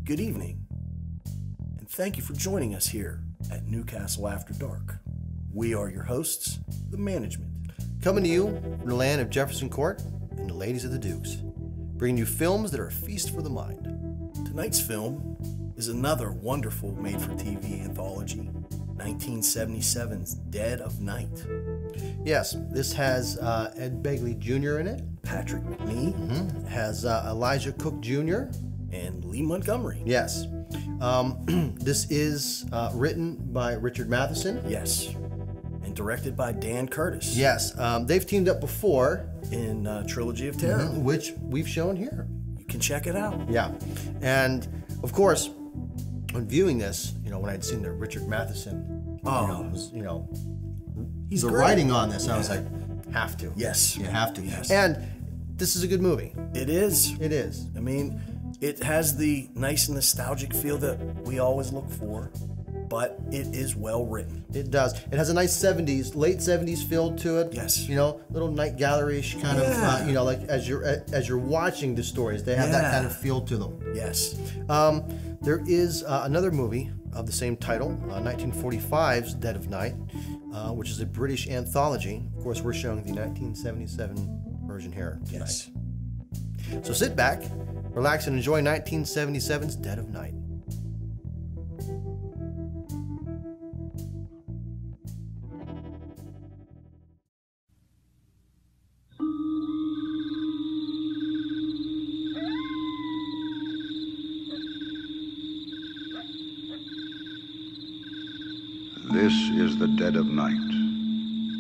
Good evening, and thank you for joining us here at Newcastle After Dark. We are your hosts, the management. Coming to you from the land of Jefferson Court and the ladies of the Dukes, bringing you films that are a feast for the mind. Tonight's film is another wonderful made-for-TV anthology, 1977's Dead of Night. Yes, this has Ed Begley Jr. in it. Patrick McNee. Has Elijah Cook Jr. And Lee Montgomery. Yes. This is written by Richard Matheson. Yes. And directed by Dan Curtis. Yes. They've teamed up before in Trilogy of Terror, which we've shown here. You can check it out. Yeah. And of course, when viewing this, when I'd seen the Richard Matheson, he's the great. Writing on this, I was like, have to. Yes. You have to. Yes. And this is a good movie. It is. It is. I mean, it has the nice nostalgic feel that we always look for, but it is well written. It does. It has a nice late 70s feel to it. Yes. Little night gallery-ish kind of, like as you're watching the stories, they have that kind of feel to them. Yes. There is another movie of the same title, 1945's Dead of Night, which is a British anthology. Of course, we're showing the 1977 version here tonight. Yes. So sit back, relax, and enjoy 1977's Dead of Night. This is the dead of night.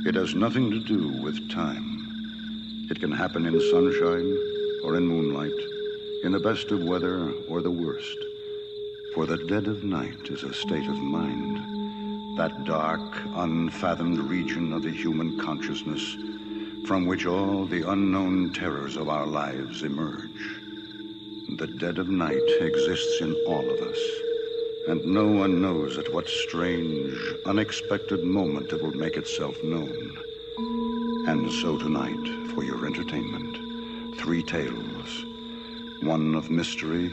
It has nothing to do with time. It can happen in sunshine or in moonlight, in the best of weather or the worst. For the dead of night is a state of mind, that dark, unfathomed region of the human consciousness from which all the unknown terrors of our lives emerge. The dead of night exists in all of us, and no one knows at what strange, unexpected moment it will make itself known. And so tonight, for your entertainment, 3 tales, one of mystery,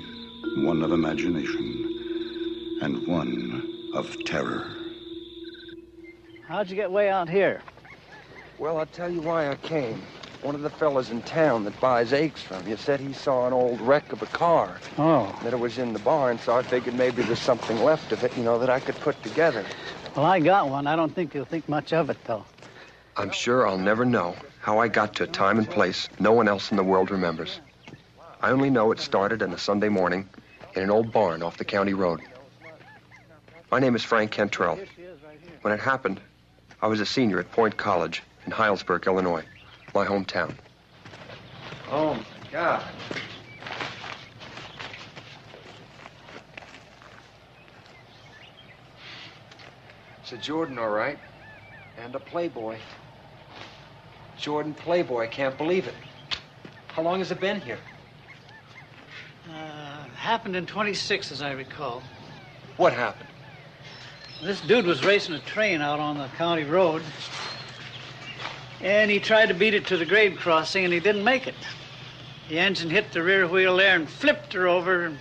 one of imagination, and one of terror. How'd you get way out here? Well, I'll tell you why I came. One of the fellas in town that buys eggs from you said he saw an old wreck of a car. Oh. That it was in the barn, so I figured maybe there's something left of it, that I could put together. Well, I got one. I don't think you'll think much of it, though. I'm sure I'll never know how I got to a time and place no one else in the world remembers. I only know it started on a Sunday morning in an old barn off the county road. My name is Frank Cantrell. When it happened, I was a senior at Point College in Heilsburg, Illinois, my hometown. Oh, my God. It's a Jordan, all right. And a Playboy. Jordan Playboy, can't believe it. How long has it been here? Happened in 26, as I recall. What happened? This dude was racing a train out on the county road, and he tried to beat it to the grade crossing, and he didn't make it. The engine hit the rear wheel there and flipped her over and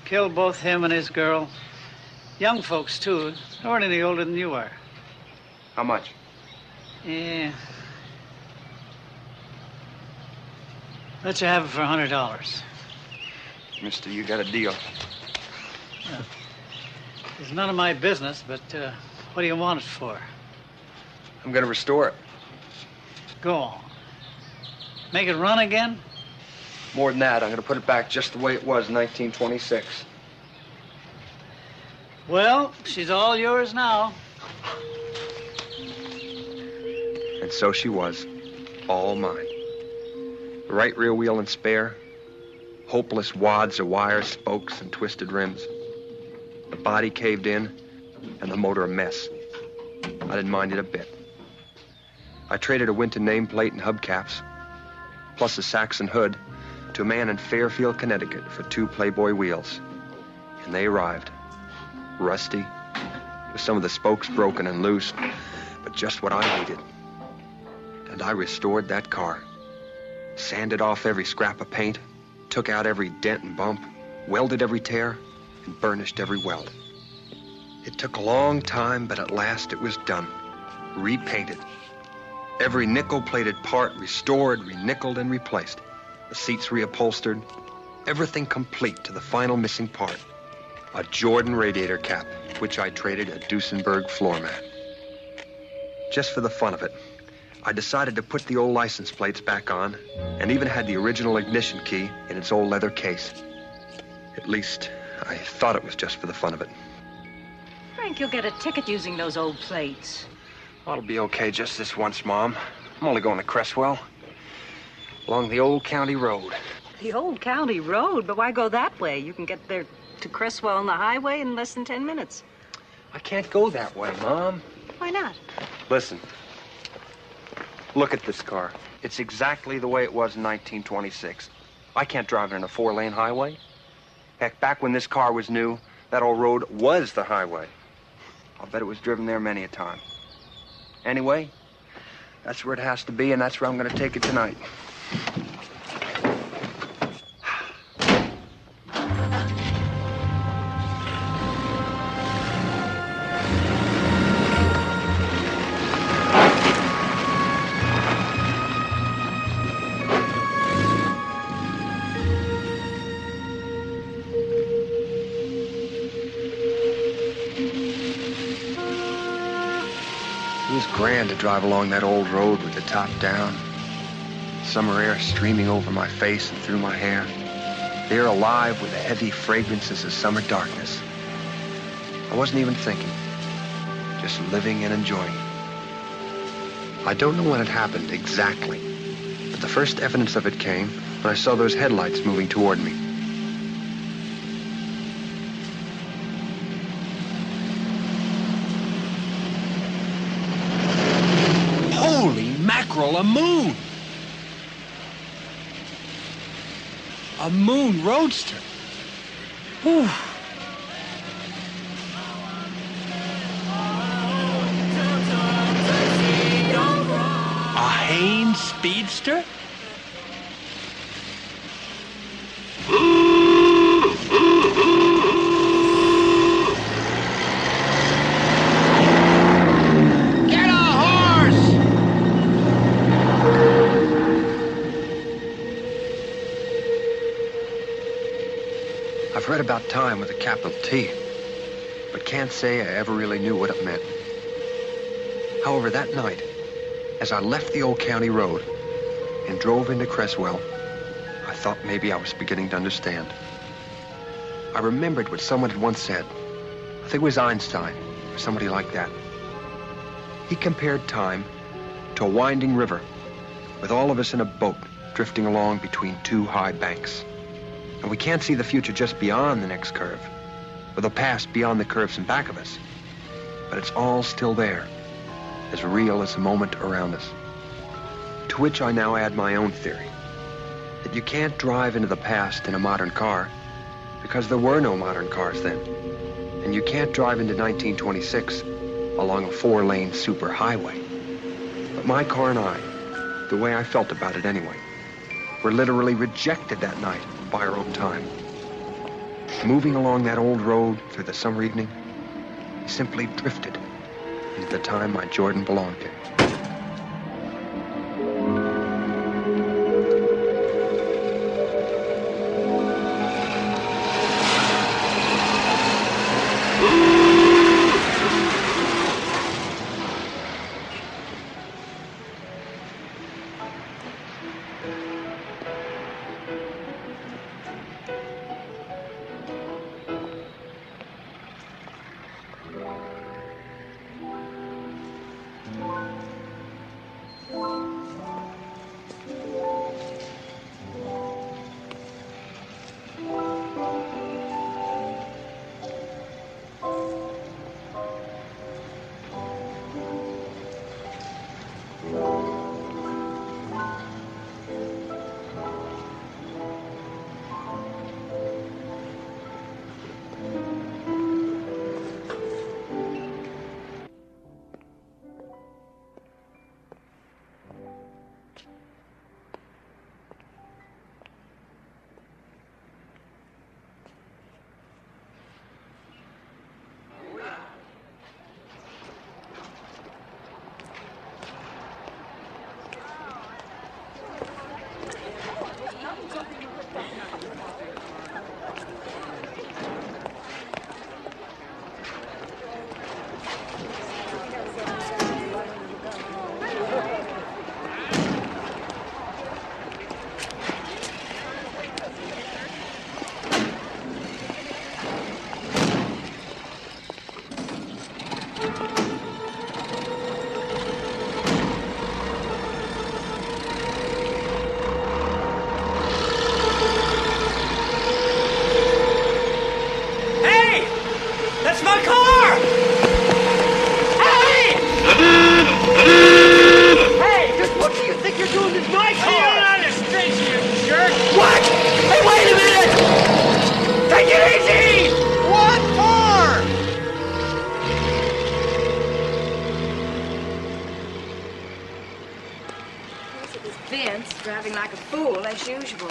killed both him and his girl. Young folks, too. They weren't any older than you are. How much? Yeah. Let you have it for $100. Mister, you got a deal. It's none of my business, but what do you want it for? I'm gonna restore it. Go on. Make it run again? More than that, I'm gonna put it back just the way it was in 1926. Well, she's all yours now. And so she was, all mine. The right rear wheel and spare, hopeless wads of wires, spokes, and twisted rims. The body caved in, and the motor a mess. I didn't mind it a bit. I traded a Winton nameplate and hubcaps, plus a Saxon hood, to a man in Fairfield, Connecticut for 2 Playboy wheels. And they arrived. Rusty, with some of the spokes broken and loose, but just what I needed. And I restored that car. Sanded off every scrap of paint, took out every dent and bump, welded every tear, and burnished every weld. It took a long time, but at last it was done. Repainted. Every nickel-plated part restored, re-nickeled, and replaced. The seats reupholstered. Everything complete to the final missing part. A Jordan radiator cap, which I traded a Duesenberg floor mat. Just for the fun of it, I decided to put the old license plates back on, and even had the original ignition key in its old leather case. At least, I thought it was just for the fun of it. Frank, you'll get a ticket using those old plates. I'll be okay just this once, Mom. I'm only going to Cresswell. Along the old county road. The old county road? But why go that way? You can get there to Cresswell on the highway in less than 10 minutes. I can't go that way, Mom. Why not? Listen. Look at this car. It's exactly the way it was in 1926. I can't drive it on a 4-lane highway. Heck, back when this car was new, that old road was the highway. I'll bet it was driven there many a time. Anyway, that's where it has to be, and that's where I'm going to take it tonight. It was grand to drive along that old road with the top down. Summer air streaming over my face and through my hair. The air alive with the heavy fragrances of summer darkness. I wasn't even thinking. Just living and enjoying. I don't know when it happened exactly, but the first evidence of it came when I saw those headlights moving toward me. Holy mackerel, a moon! A moon roadster. Whew. A Haynes Speedster? I've read about time with a capital T, but can't say I ever really knew what it meant. However, that night, as I left the old county road and drove into Cresswell, I thought maybe I was beginning to understand. I remembered what someone had once said. I think it was Einstein, or somebody like that. He compared time to a winding river, with all of us in a boat drifting along between 2 high banks. And we can't see the future just beyond the next curve, or the past beyond the curves in back of us. But it's all still there, as real as the moment around us. To which I now add my own theory, that you can't drive into the past in a modern car, because there were no modern cars then. And you can't drive into 1926 along a 4-lane superhighway. But my car and I, the way I felt about it anyway, were literally rejected that night by our own time. Moving along that old road through the summer evening, simply drifted into the time my Jordan belonged to. Take it easy! What for? It was Vince, driving like a fool, as usual.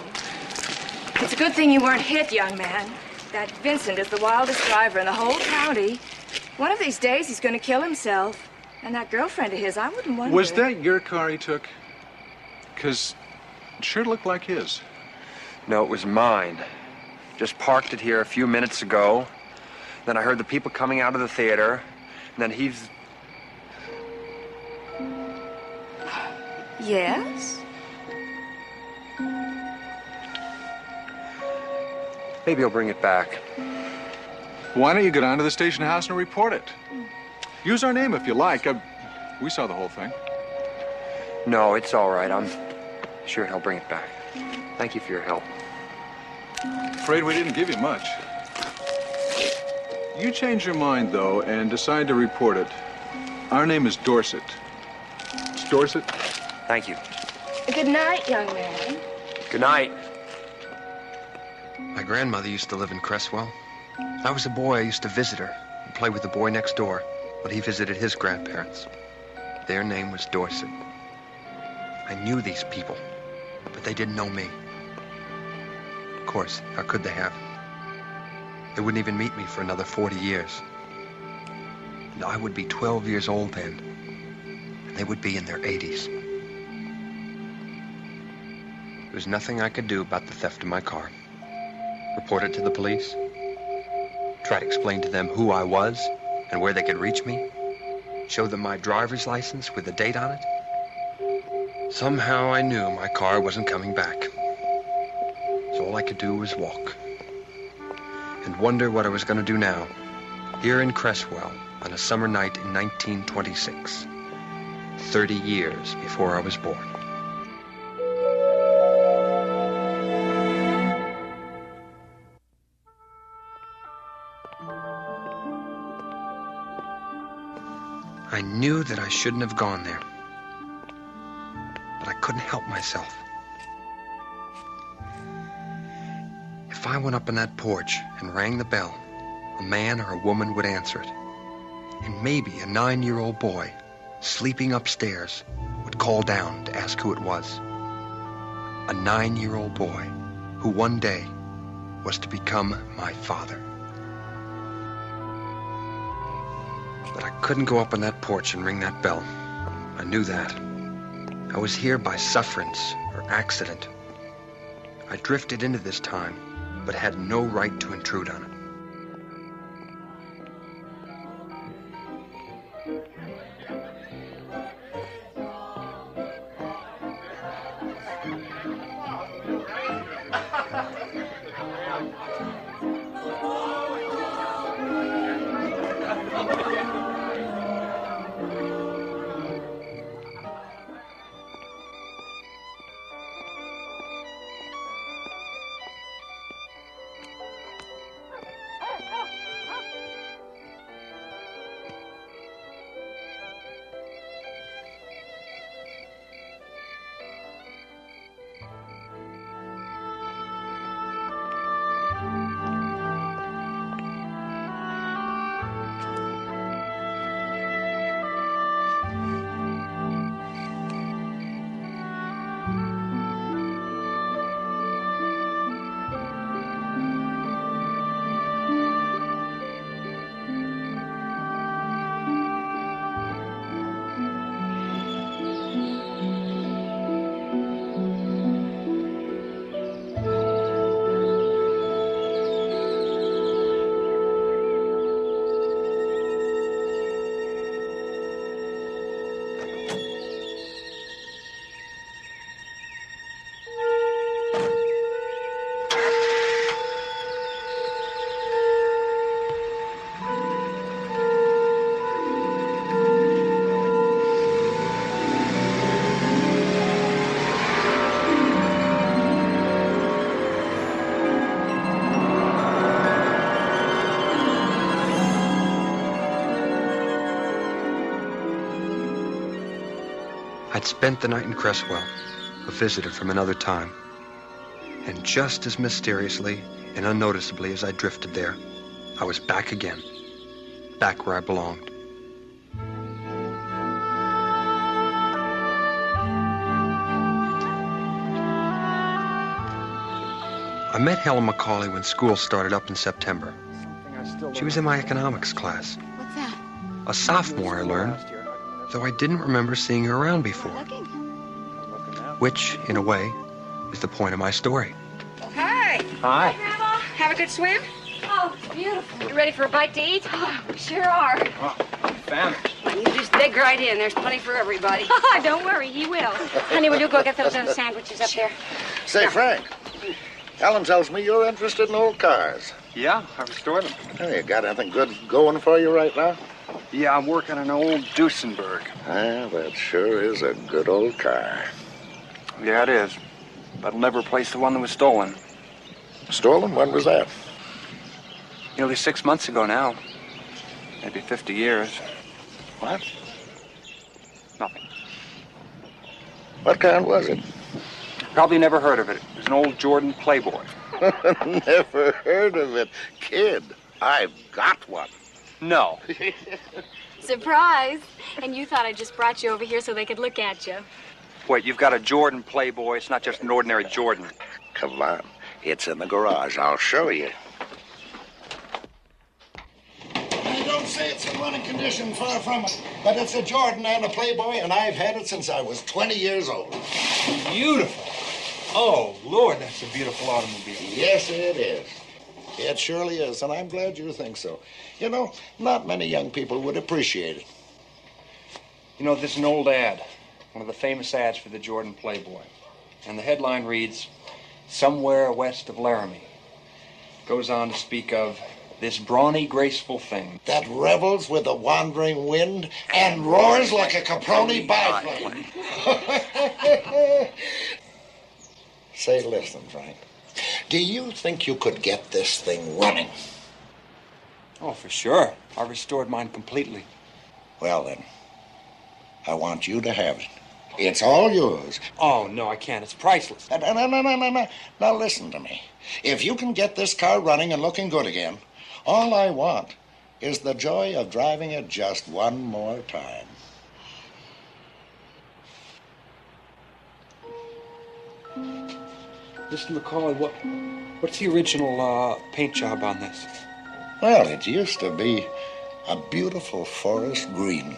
It's a good thing you weren't hit, young man. That Vincent is the wildest driver in the whole county. One of these days, he's going to kill himself. And that girlfriend of his, I wouldn't wonder. Was that your car he took? Because it sure looked like his. No, it was mine. Just parked it here a few minutes ago. Then I heard the people coming out of the theater. And then he's... Yes? Maybe he'll bring it back. Why don't you go down to the station house and report it? Use our name if you like. We saw the whole thing. No, it's all right. I'm sure he'll bring it back. Thank you for your help. Afraid we didn't give you much. You change your mind, though, and decide to report it. Our name is Dorset. It's Dorset? Thank you. Good night, young man. Good night. My grandmother used to live in Cresswell. When I was a boy, I used to visit her and play with the boy next door when he visited his grandparents. Their name was Dorset. I knew these people, but they didn't know me. Of course, how could they have? They wouldn't even meet me for another 40 years. And I would be 12 years old then, and they would be in their 80s. There was nothing I could do about the theft of my car. Report it to the police. Try to explain to them who I was and where they could reach me. Show them my driver's license with a date on it. Somehow I knew my car wasn't coming back. So all I could do was walk. And wonder what I was going to do now, here in Cresswell on a summer night in 1926, 30 years before I was born. I knew that I shouldn't have gone there, but I couldn't help myself. If I went up on that porch and rang the bell, a man or a woman would answer it. And maybe a 9-year-old boy, sleeping upstairs, would call down to ask who it was. A 9-year-old boy who one day was to become my father. But I couldn't go up on that porch and ring that bell. I knew that. I was here by sufferance or accident. I drifted into this time, but had no right to intrude on it. I'd spent the night in Cresswell, a visitor from another time. And just as mysteriously And unnoticeably, as I drifted there, I was back again. Back where I belonged. I met Helen Macaulay when school started up in September. She was in my economics class. What's that? A sophomore, I learned, though I didn't remember seeing her around before. Which, in a way, is the point of my story. Hi. Hi. Grandma. Have a good swim? Oh, it's beautiful. You ready for a bite to eat? Oh, we sure are. Oh, I'm famished. Well, you just dig right in. There's plenty for everybody. Don't worry, he will. Honey, will you go get those sandwiches up there? Say, Frank, Ellen tells me you're interested in old cars. Yeah, I restored them. Oh, you got anything good going for you right now? Yeah, I'm working on an old Duesenberg. Ah, that sure is a good old car. Yeah, it is. But it'll never replace the one that was stolen. Stolen? When was that? Nearly 6 months ago now. Maybe 50 years. What? Nothing. What kind was it? Probably never heard of it. It was an old Jordan Playboy. Never heard of it. Kid, I've got one. No. Surprise. And you thought I just brought you over here so they could look at you. Wait, you've got a Jordan Playboy. It's not just an ordinary Jordan. Come on. It's in the garage. I'll show you. I don't say it's in running condition, far from it. But it's a Jordan and a Playboy, and I've had it since I was 20 years old. Beautiful. Oh, Lord, that's a beautiful automobile. Yes, it is. It surely is, and I'm glad you think so. You know, not many young people would appreciate it. You know, there's an old ad, one of the famous ads for the Jordan Playboy. And the headline reads, "Somewhere west of Laramie." Goes on to speak of this brawny, graceful thing that revels with the wandering wind and roars like a Caproni biplane. Say, listen, Frank. Do you think you could get this thing running? Oh, for sure. I restored mine completely. Well, then, I want you to have it. It's all yours. Oh, no, I can't. It's priceless. No. Now, listen to me. If you can get this car running and looking good again, all I want is the joy of driving it just one more time. Mr. Macaulay, what's the original paint job on this? Well, it used to be a beautiful forest green.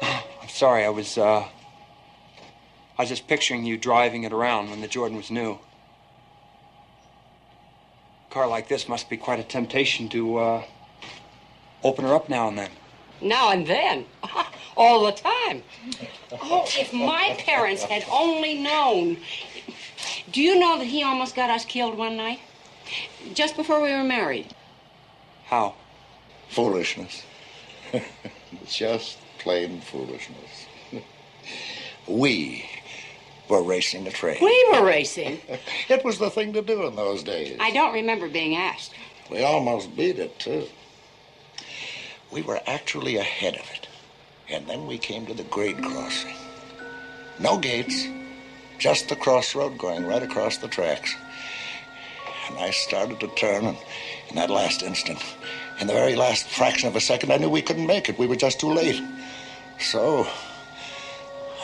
I'm sorry, I was just picturing you driving it around when the Jordan was new. A car like this must be quite a temptation to open her up now and then. Now and then. All the time. Oh, if my parents had only known. Do you know that he almost got us killed one night? Just before we were married. How? Foolishness. Just plain foolishness. We were racing a train. We were racing? It was the thing to do in those days. I don't remember being asked. We almost beat it, too. We were actually ahead of it. And then we came to the grade crossing. No gates, just the crossroad going right across the tracks. And I started to turn, and in that last instant, in the very last fraction of a second, I knew we couldn't make it. We were just too late. So,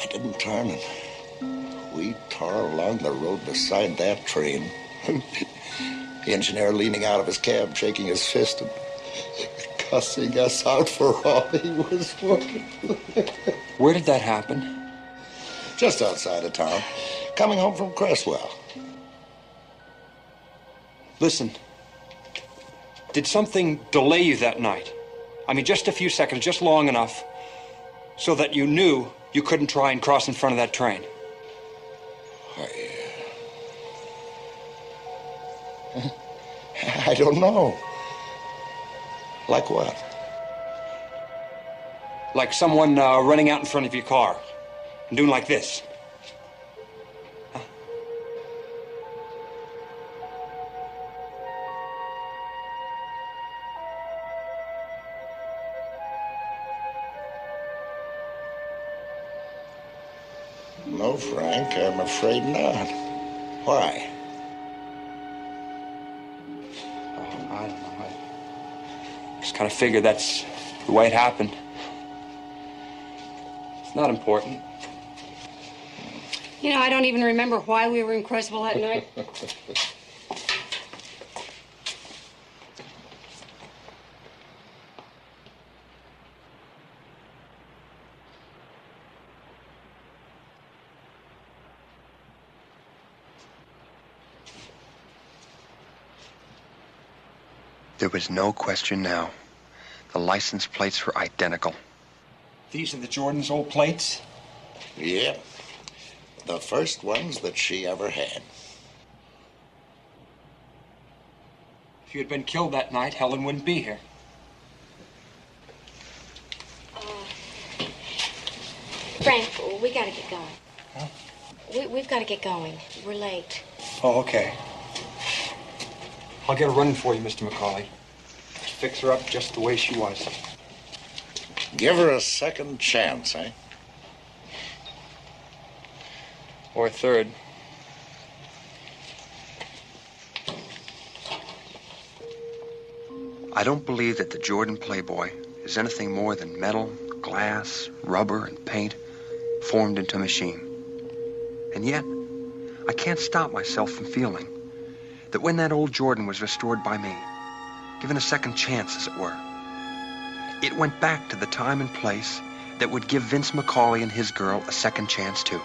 I didn't turn, and we tore along the road beside that train. The engineer leaning out of his cab, shaking his fist and cussing us out for all he was worth. Where did that happen? Just outside of town, coming home from Cresswell. Listen, did something delay you that night? I mean, just a few seconds, just long enough, so that you knew you couldn't try and cross in front of that train? I don't know. Like what? Like someone running out in front of your car and doing like this. Huh? No, Frank, I'm afraid not. Why? Oh, I don't know. I just kind of figured that's the way it happened. It's not important. You know, I don't even remember why we were in Creswell that night. There was no question now. The license plates were identical. These are the Jordan's old plates? Yeah. The first ones that she ever had. If you had been killed that night, Helen wouldn't be here. Frank, we gotta get going. Huh? We've got to get going. We're late. Oh, okay. I'll get a running for you, Mr. McCauley. Fix her up just the way she was. Give her a second chance, eh? Or a third. I don't believe that the Jordan Playboy is anything more than metal, glass, rubber, and paint formed into a machine. And yet, I can't stop myself from feeling that when that old Jordan was restored by me, given a second chance, as it were, it went back to the time and place that would give Vince McCauley and his girl a second chance, too.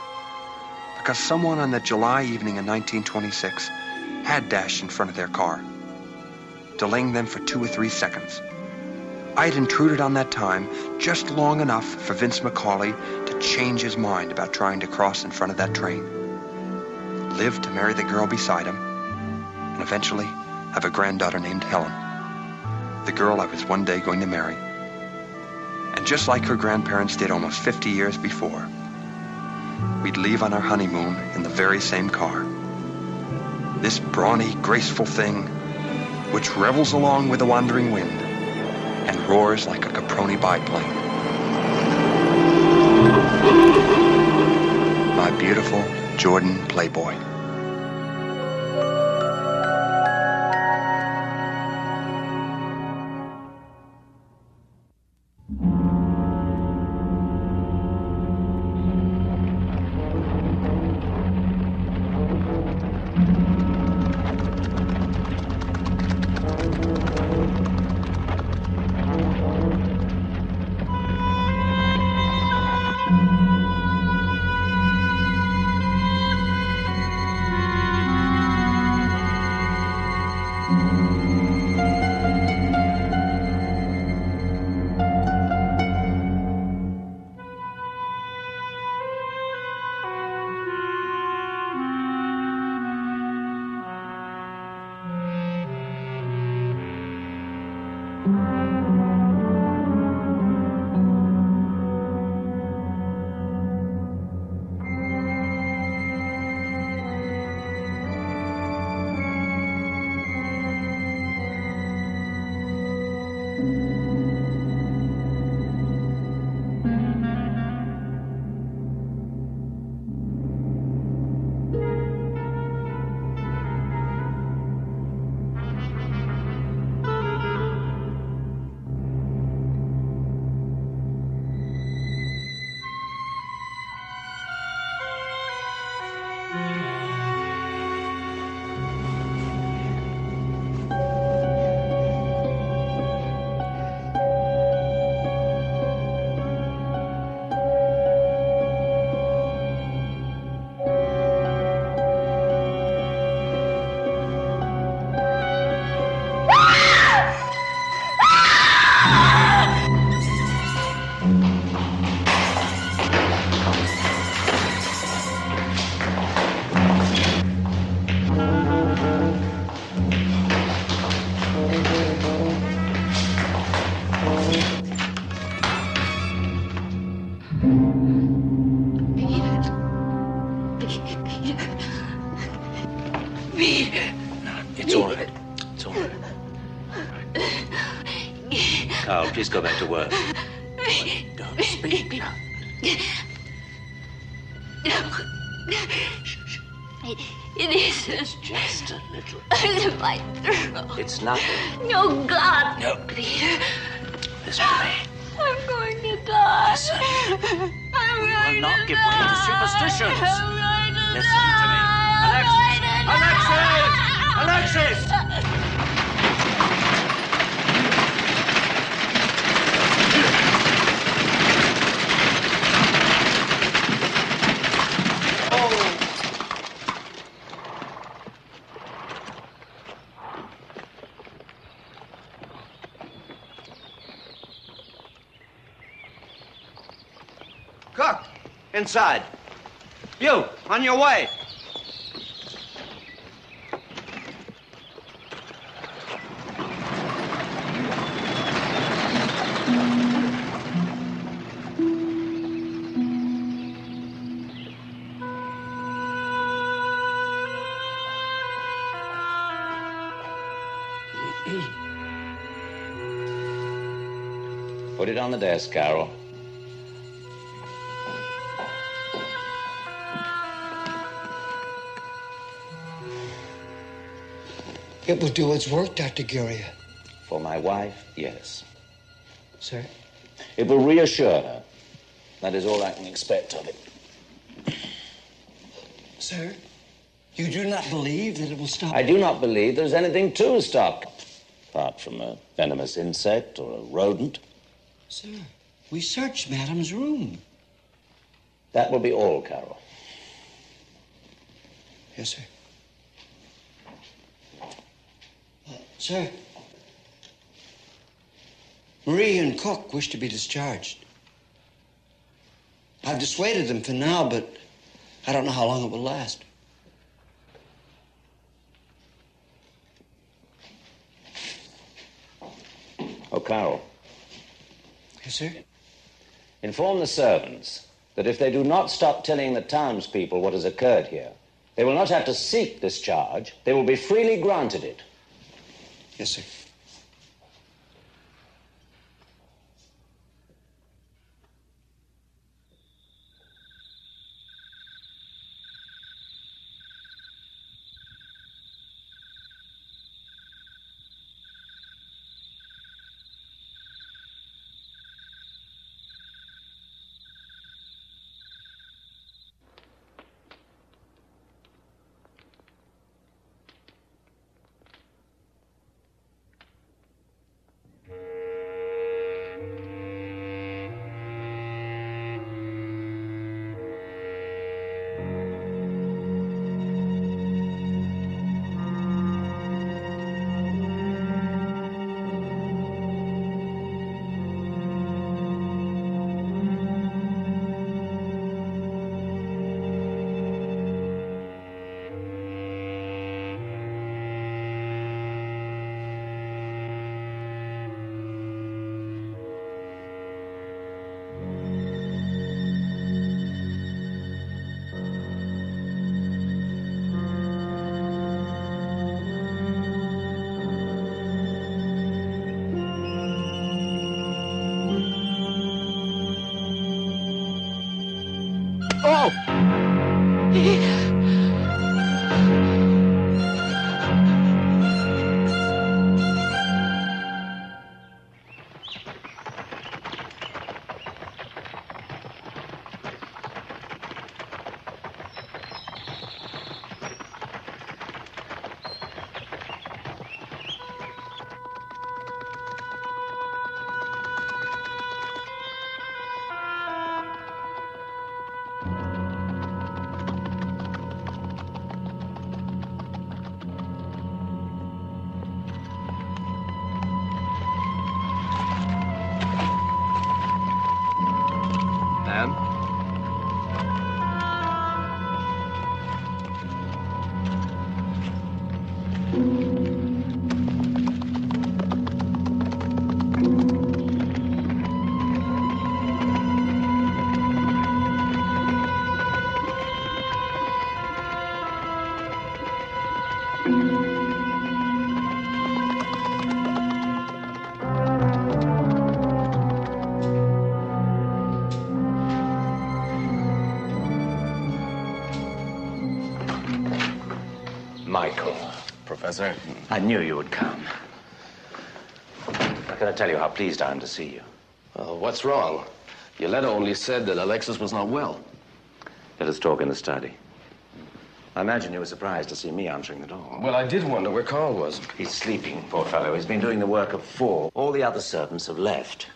Because someone on that July evening in 1926 had dashed in front of their car, delaying them for 2 or 3 seconds. I had intruded on that time just long enough for Vince McCauley to change his mind about trying to cross in front of that train, live to marry the girl beside him, and eventually have a granddaughter named Helen, the girl I was one day going to marry. And just like her grandparents did almost 50 years before, we'd leave on our honeymoon in the very same car. This brawny, graceful thing, which revels along with the wandering wind and roars like a Caproni biplane. My beautiful Jordan Playboy. It's all right. It's all right. Carl, please go back to work. Don't speak. It is. It's just a little. My throat. It's nothing. No, God. No. Peter. Listen to me. I'm going to die. Listen. I'm We going will not to give die. way to superstitions. I'm going to Listen to me. Alexis! Cook, inside. You, on your way. Put it on the desk, Carol. It will do its work, Dr. Guria. For my wife, yes. Sir? It will reassure her. That is all I can expect of it. Sir, you do not believe that it will stop? I do not believe there's anything to stop, apart from a venomous insect or a rodent. Sir, we searched Madame's room. That will be all, Carol. Yes, sir. Sir, Marie and Cook wish to be discharged. I've dissuaded them for now, but I don't know how long it will last. Oh, Carol. Yes, sir? Inform the servants that if they do not stop telling the townspeople what has occurred here, they will not have to seek discharge. They will be freely granted it. Yes, sir. Anne? Michael. Professor? I knew you would come. I gotta tell you how pleased I am to see you. Well, what's wrong? Your letter only said that Alexis was not well. Let us talk in the study. I imagine you were surprised to see me answering the door. Well, I did wonder where Carl was. He's sleeping, poor fellow. He's been doing the work of 4. All the other servants have left.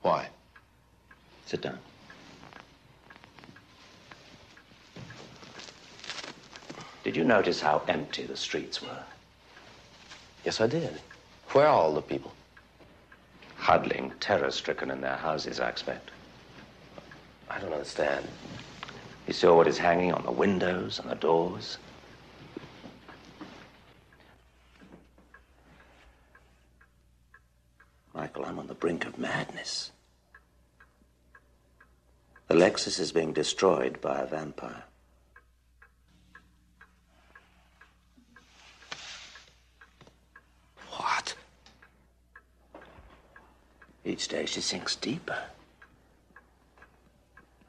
Why? Sit down. Did you notice how empty the streets were? Yes, I did. Where are all the people? Huddling, terror-stricken in their houses, I expect. I don't understand. You saw what is hanging on the windows and the doors? Michael, I'm on the brink of madness. Alexis is being destroyed by a vampire. What? Each day she sinks deeper.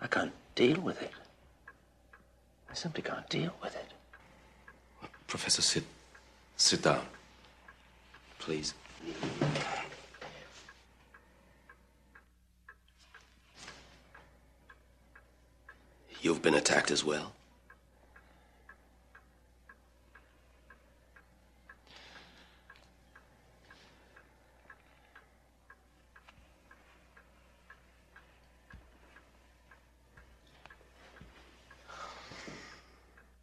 I can't deal with it. I simply can't deal with it. Professor, sit down. Please. You've been attacked as well?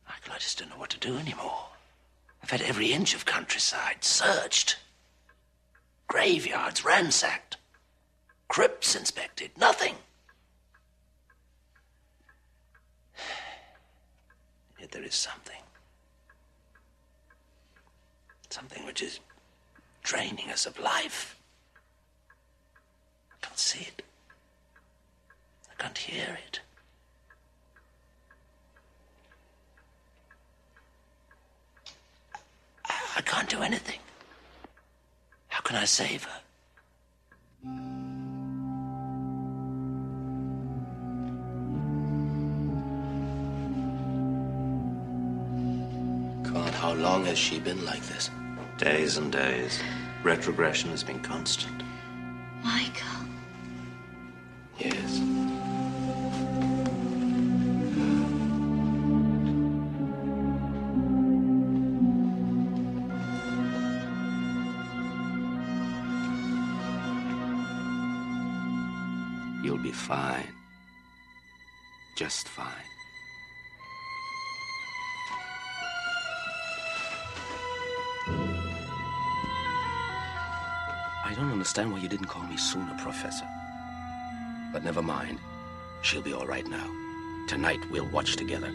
Michael, I just don't know what to do anymore. I've had every inch of countryside searched. Graveyards ransacked. Crypts inspected. Nothing. Yet there is something. Something which is draining us of life. I can't see it. I can't hear it. I can't do anything. How can I save her? God, how long has she been like this? Days and days. Retrogression has been constant. Michael. Yes. You'll be fine. Just fine. I don't understand why you didn't call me sooner, Professor. But never mind. She'll be all right now. Tonight, we'll watch together.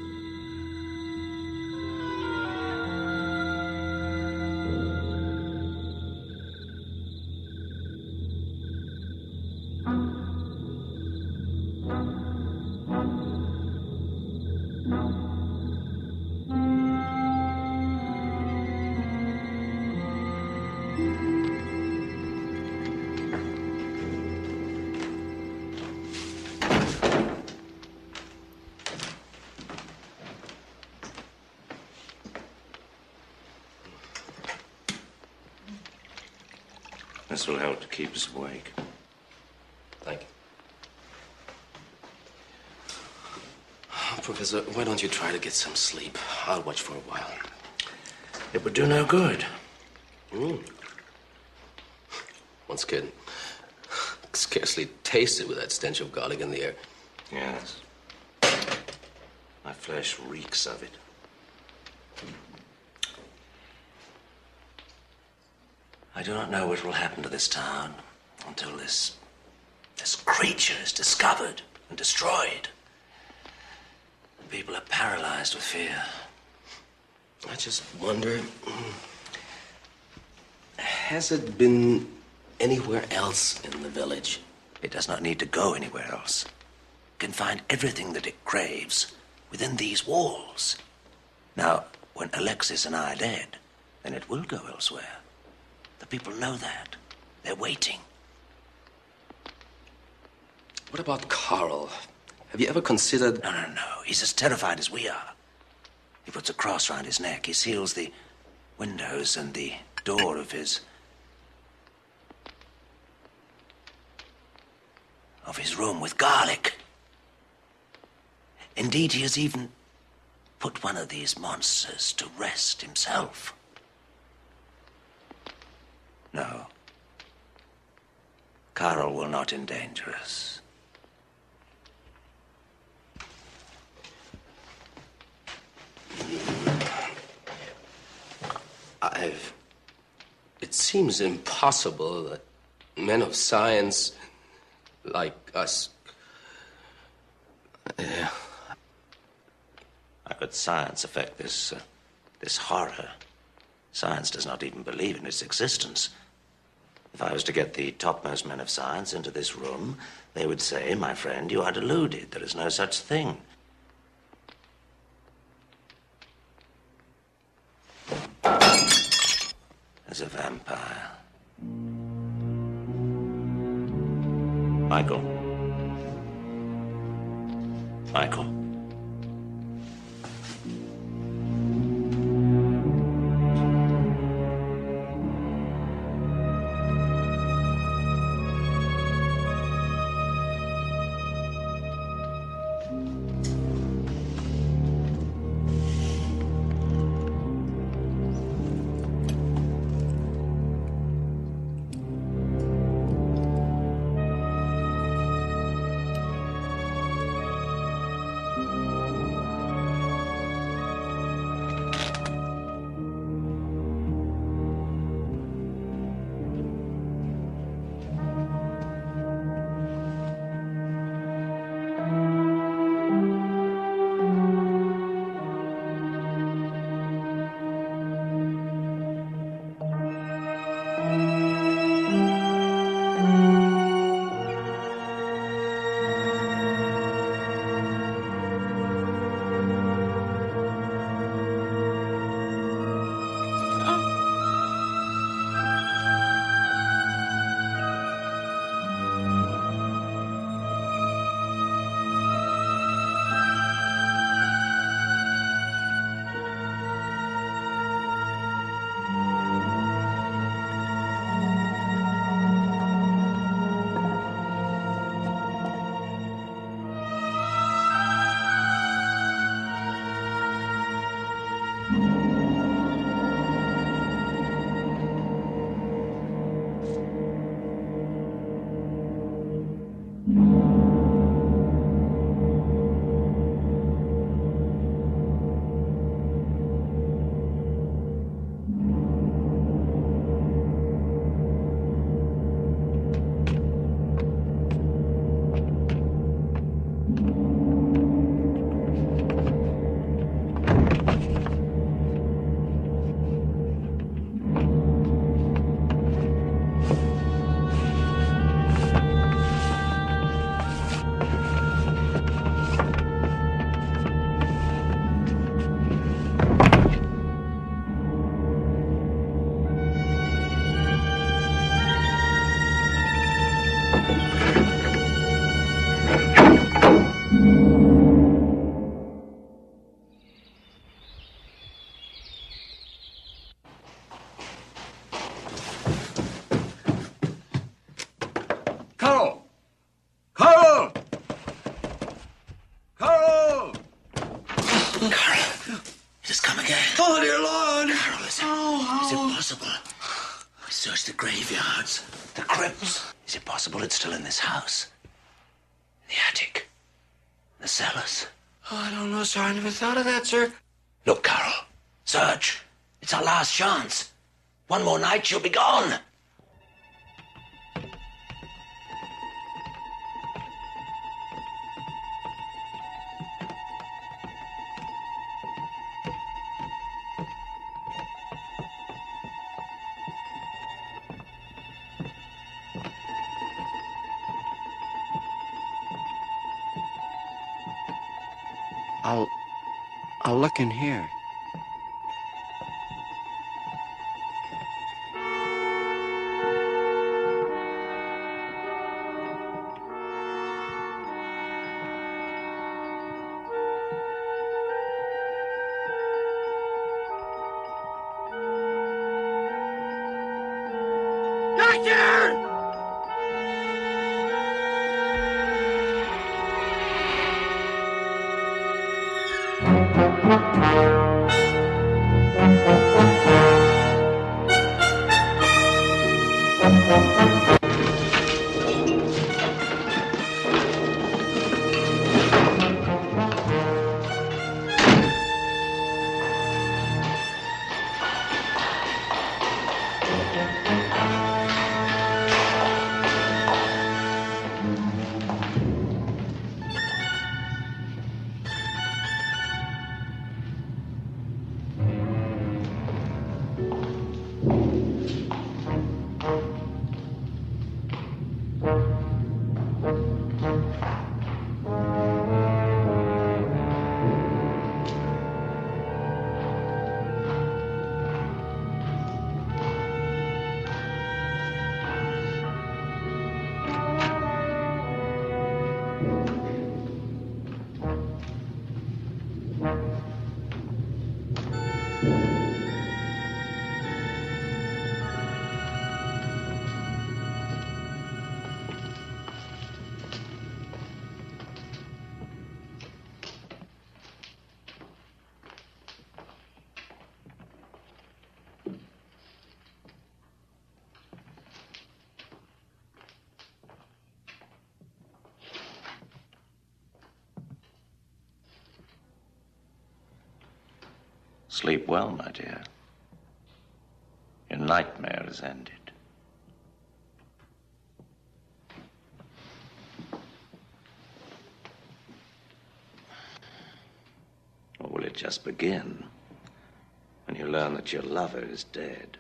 This will help to keep us awake. Thank you. Professor, why don't you try to get some sleep? I'll watch for a while. It would do no good. Once kid scarcely taste it with that stench of garlic in the air. Yes. My flesh reeks of it. I do not know what will happen to this town until this creature is discovered and destroyed. The people are paralyzed with fear. I just wonder, has it been anywhere else in the village? It does not need to go anywhere else. It can find everything that it craves within these walls. Now, when Alexis and I are dead, then it will go elsewhere. The people know that. They're waiting. What about Carl? Have you ever considered... No. He's as terrified as we are. He puts a cross round his neck. He seals the windows and the door of his room with garlic. Indeed, he has even put one of these monsters to rest himself. No. Carl will not endanger us. It seems impossible that men of science like us... How could science affect this horror? Science does not even believe in its existence. If I was to get the topmost men of science into this room, they would say, my friend, you are deluded. There is no such thing. As a vampire. Michael. Michael. Carl! Carl! Carl! Carl, it has come again. Oh, dear Lord! Carl, is it possible? We searched the graveyards, the crypts. Is it possible it's still in this house? The attic? The cellars? Oh, I don't know, sir. I never thought of that, sir. Look, Carl. Search. It's our last chance. One more night, she'll be gone. I'll look in here. Sleep well, my dear. Your nightmare is ended. Or will it just begin when you learn that your lover is dead?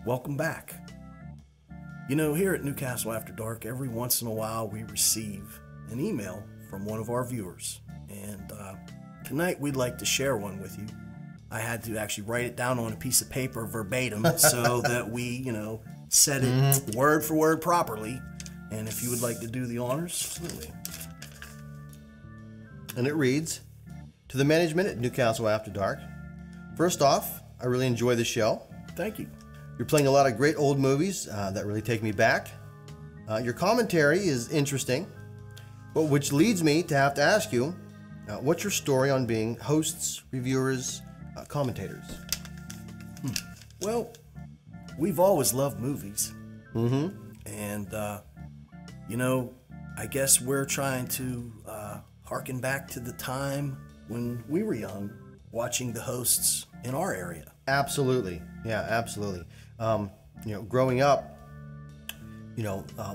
Welcome back. You know, here at Newcastle After Dark, every once in a while we receive an email from one of our viewers. And tonight we'd like to share one with you. I had to actually write it down on a piece of paper verbatim so that we, said it word for word properly. And if you would like to do the honors, absolutely. And it reads, to the management at Newcastle After Dark, first off, I really enjoy the show. Thank you. You're playing a lot of great old movies that really take me back. Your commentary is interesting, but which leads me to have to ask you, what's your story on being hosts, reviewers, commentators? Well, we've always loved movies. Mm-hmm. And, I guess we're trying to harken back to the time when we were young, watching the hosts in our area. Absolutely. Yeah, absolutely. Growing up,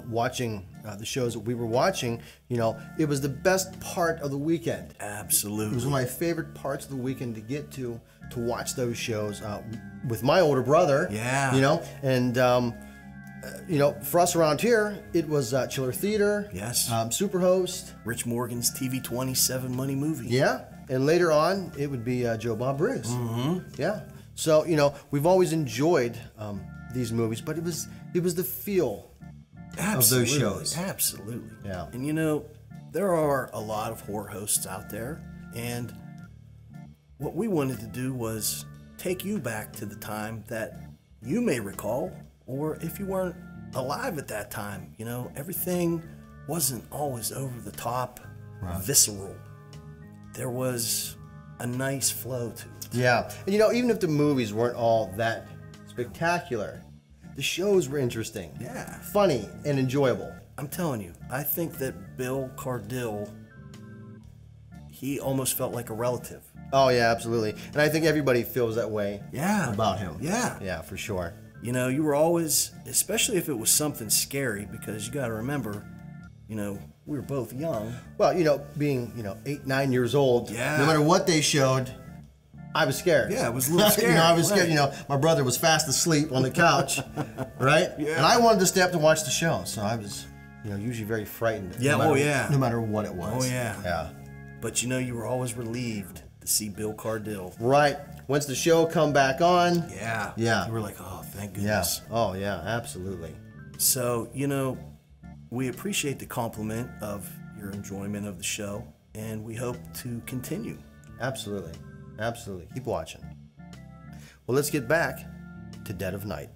watching the shows that we were watching, it was the best part of the weekend. Absolutely. It was one of my favorite parts of the weekend to get to watch those shows with my older brother. Yeah. And, for us around here, it was Chiller Theater. Yes. Superhost. Rich Morgan's TV 27 Money Movie. Yeah. And later on, it would be Joe Bob Briggs. Mm-hmm. Yeah. So, we've always enjoyed these movies, but it was the feel of those shows. Absolutely. Yeah. And there are a lot of horror hosts out there, and what we wanted to do was take you back to the time that you may recall, or if you weren't alive at that time, everything wasn't always over the top, visceral. There was a nice flow to it. Yeah. And even if the movies weren't all that spectacular, the shows were interesting. Yeah. Funny and enjoyable. I'm telling you, I think that Bill Cardille, he almost felt like a relative. Oh, yeah, absolutely. And I think everybody feels that way about him. Yeah. Yeah, for sure. You were always, especially if it was something scary, because you got to remember, we were both young. Well, being, 8, 9 years old, yeah. No matter what they showed, I was scared. Yeah, I was a little scared. I was scared. My brother was fast asleep on the couch, right? Yeah. And I wanted to stay up to watch the show, so I was, usually very frightened. Yeah, No matter what it was. Oh, yeah. Yeah. But, you were always relieved to see Bill Cardille. Right. Once the show come back on. Yeah. Yeah. You were like, oh, thank goodness. Yeah. Oh, yeah, absolutely. So, we appreciate the compliment of your enjoyment of the show, and we hope to continue. Absolutely. Absolutely. Keep watching. Well, let's get back to Dead of Night.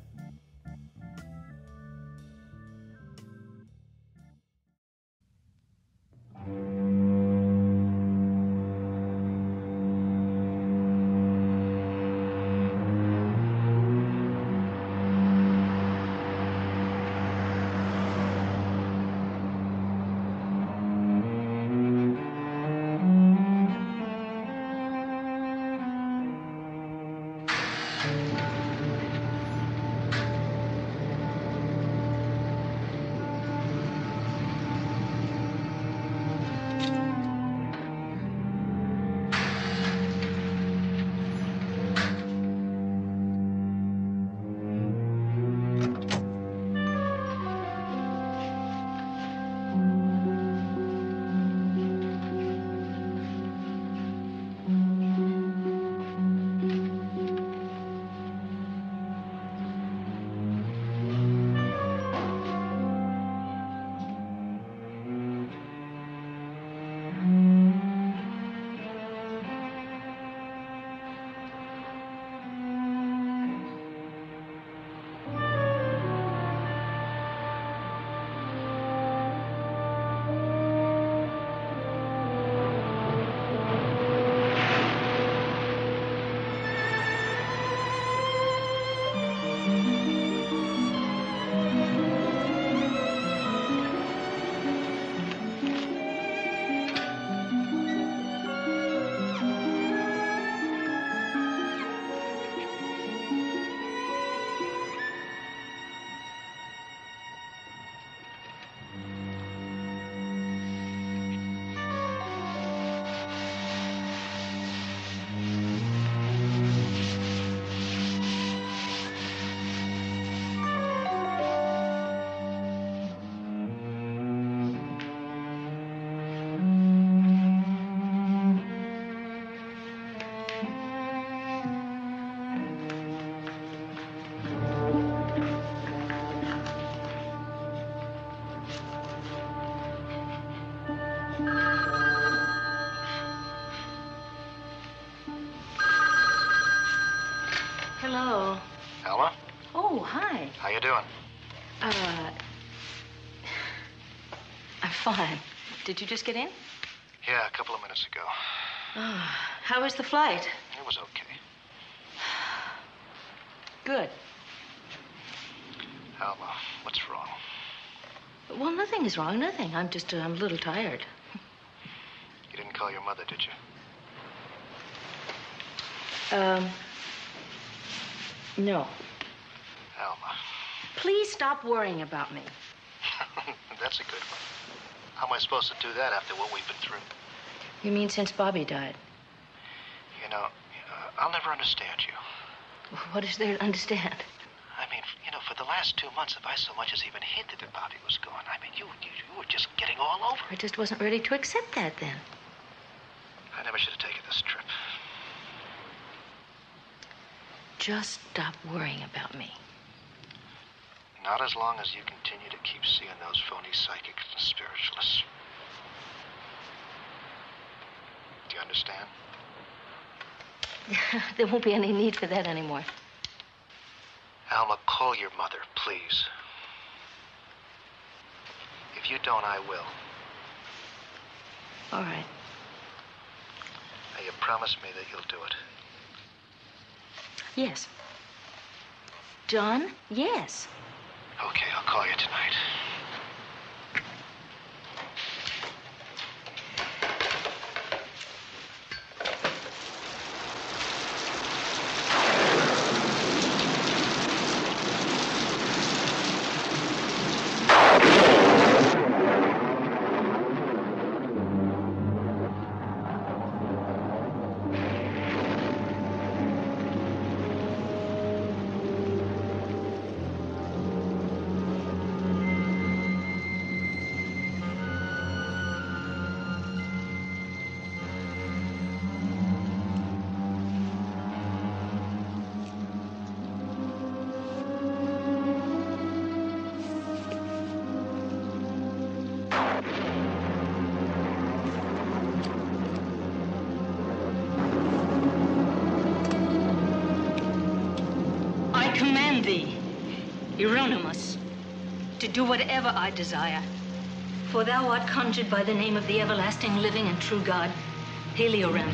hi. How you doing? I'm fine. Did you just get in? Yeah, a couple of minutes ago. Oh, how was the flight? It was okay. Good. Alma, what's wrong? Well, nothing is wrong, nothing. I'm a little tired. You didn't call your mother, did you? No. Alma. Please stop worrying about me. That's a good one. How am I supposed to do that after what we've been through? You mean since Bobby died? You know, I'll never understand you. What is there to understand? I mean, you know, for the last 2 months, if I so much as even hinted that Bobby was gone, I mean, you were just getting all over I just wasn't ready to accept that then. I never should have taken this trip. Just stop worrying about me. Not as long as you continue to keep seeing those phony psychics and spiritualists. Do you understand? There won't be any need for that anymore. Alma, call your mother, please. If you don't, I will. All right. Now, you promise me that you'll do it. Yes. John, yes. Okay, I'll call you tonight. Euronymous, to do whatever I desire. For thou art conjured by the name of the everlasting, living, and true God, Heliorem.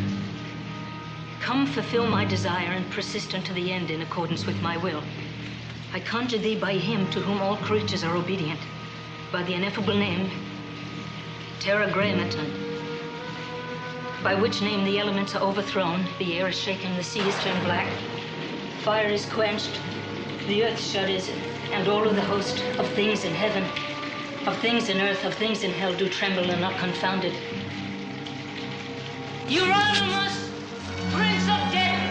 Come fulfill my desire and persist unto the end in accordance with my will. I conjure thee by him to whom all creatures are obedient, by the ineffable name, Tetragrammaton, by which name the elements are overthrown, the air is shaken, the sea is turned black, fire is quenched, the earth shudders, and all of the host of things in heaven, of things in earth, of things in hell do tremble and are confounded. Euronymous, Prince of Death,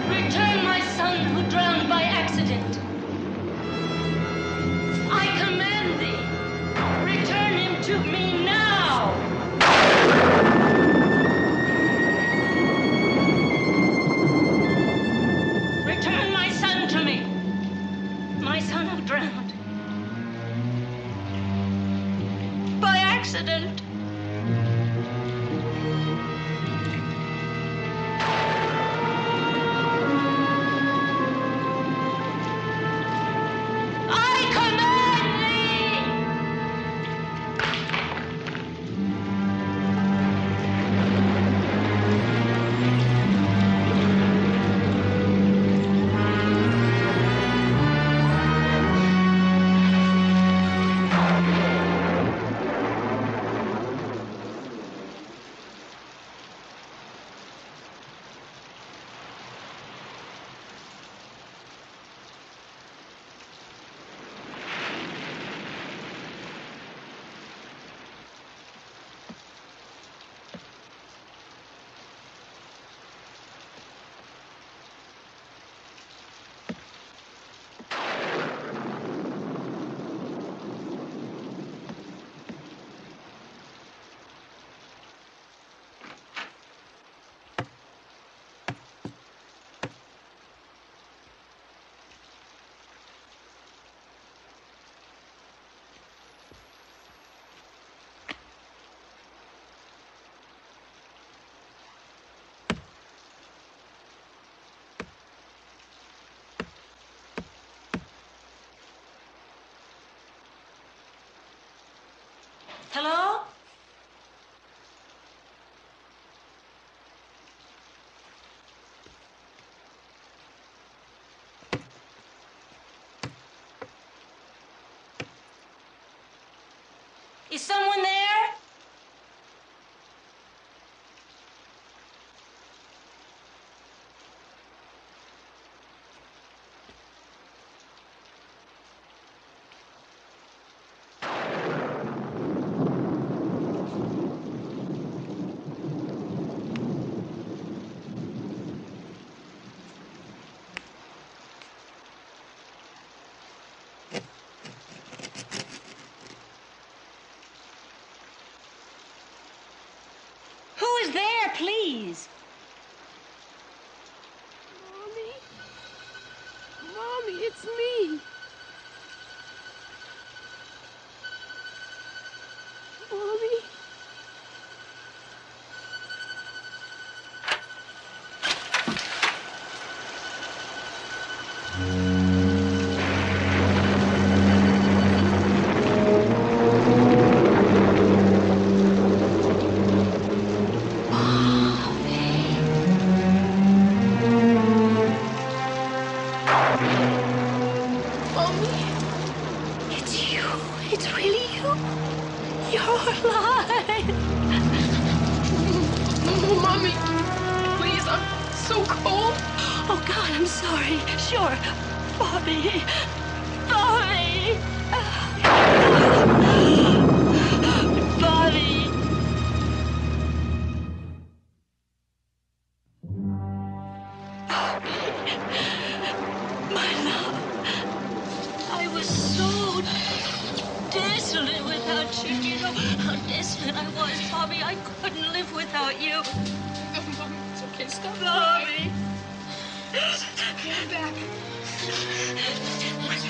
return my son who drowned by accident. I command thee, return him to me now! Return my son to me! My son who drowned. By accident. I command Hello? Is someone there? Who is there, please? Mommy? Mommy, it's me. Mommy? Mommy? It's you. It's really you. You're alive. Mommy, please, I'm so cold. Oh, God, I'm sorry. Sure. Bobby. Bobby. Bobby. My love. I was so desolate without you. Do you know how desolate I was, Bobby? I couldn't live without you. No, Mommy, it's okay. Stop Bobby. It's okay, I'm back.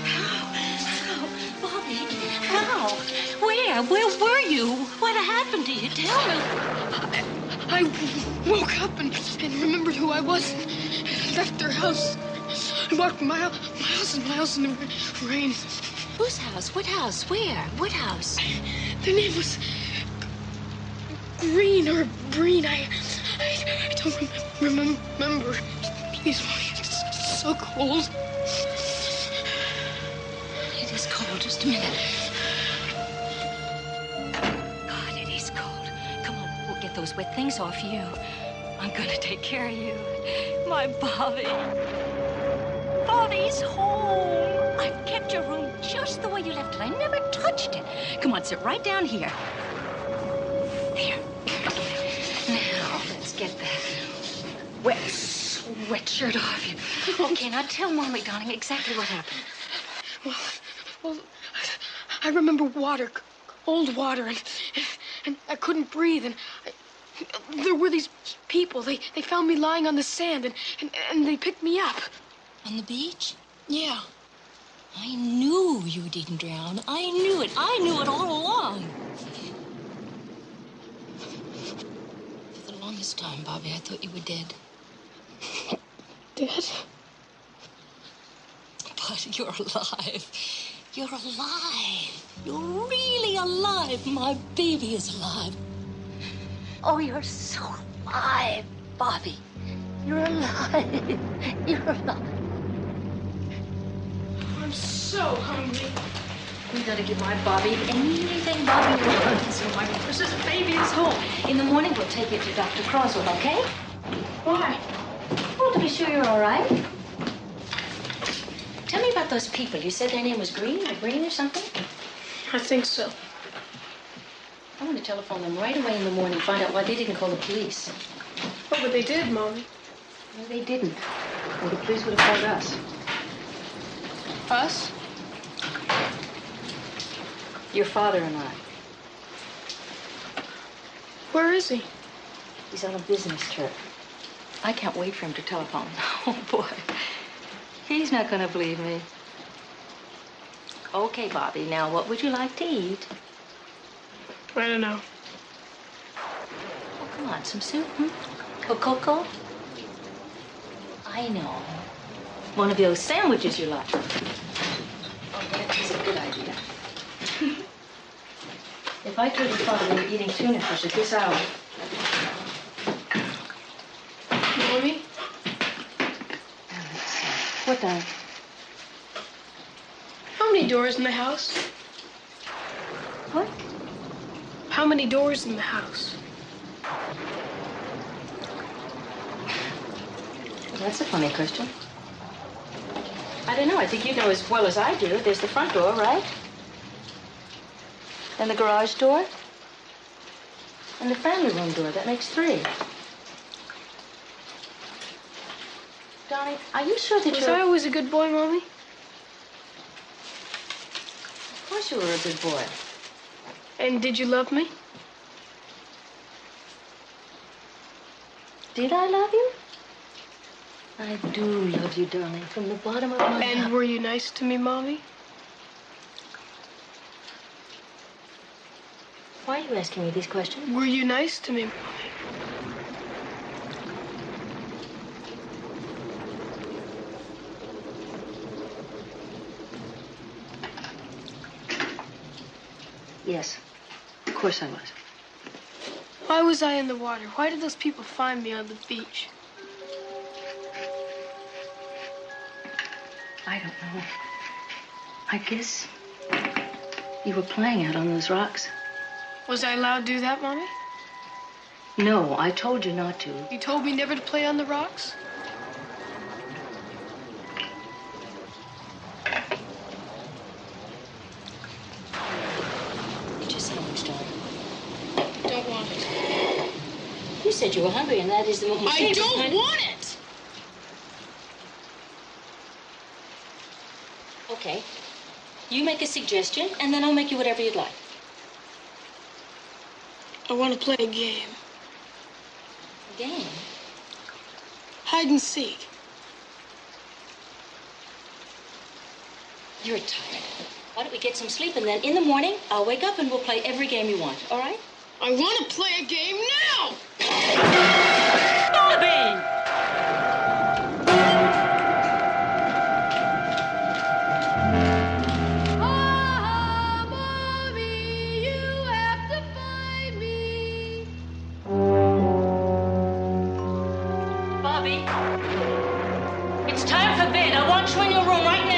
How? Bobby, how? Where were you? What happened to you? Tell me. I woke up and remembered who I was and left their house. I walked miles and miles in the rain. Whose house? What house? Where? What house? Their name was Green or Breen. I don't remember. Please, Mommy, it's so cold. It is cold. Just a minute. God, it is cold. Come on, we'll get those wet things off you. I'm gonna take care of you. My Bobby. Bobby's home. I've kept your room just the way you left it. I never touched it. Come on, sit right down here. There. Now, let's get that wet sweatshirt off you. Okay, now tell Mommy, darling, exactly what happened. Well, I remember water, cold water, and I couldn't breathe, and there were these people. They found me lying on the sand, and they picked me up. On the beach? Yeah. I knew you didn't drown. I knew it. I knew it all along. For the longest time, Bobby, I thought you were dead. Dead? But you're alive. You're alive. You're really alive. My baby is alive. Oh, you're so alive, Bobby. You're alive. You're alive. I'm so hungry. We gotta give my Bobby anything Bobby wants. Oh, my precious baby is home. In the morning, we'll take you to Dr. Croswell, okay? Why? Well, to be sure you're all right. Tell me about those people. You said their name was Green or something? I think so. I want to telephone them right away in the morning, find out why they didn't call the police. Oh, but they did, Mommy. No, they didn't. Well, the police would have called us. Us? Your father and I. Where is he? He's on a business trip. I can't wait for him to telephone. Oh, boy. He's not going to believe me. Okay, Bobby, now what would you like to eat? I don't know. Oh, come on, some soup, Cocoa? I know. One of those sandwiches you like. Oh, that is a good idea. If if I told your father we were eating tuna fish at this hour... Mommy? What, darling? How many doors in the house? What? How many doors in the house? Well, that's a funny question. I don't know. I think you know as well as I do. There's the front door, right? And the garage door. And the family room door. That makes 3. Darling, are you sure that Was I always a good boy, Mommy? Of course you were a good boy. And did you love me? Did I love you? I do love you, darling, from the bottom of my heart. And were you nice to me, Mommy? Why are you asking me these questions? Were you nice to me, Mommy? Yes, of course I was. Why was I in the water? Why did those people find me on the beach? I don't know. I guess you were playing out on those rocks. Was I allowed to do that, Mommy? No, I told you not to. You told me never to play on the rocks? Eat your sandwich, darling. Don't want it. You said you were hungry, and that is the most I don't want it! Okay. You make a suggestion, and then I'll make you whatever you'd like. I want to play a game. A game? Hide and seek. You're tired. Why don't we get some sleep, and then in the morning, I'll wake up and we'll play every game you want, all right? I want to play a game now! Bobby! Bobby, it's time for bed. I want you in your room right now.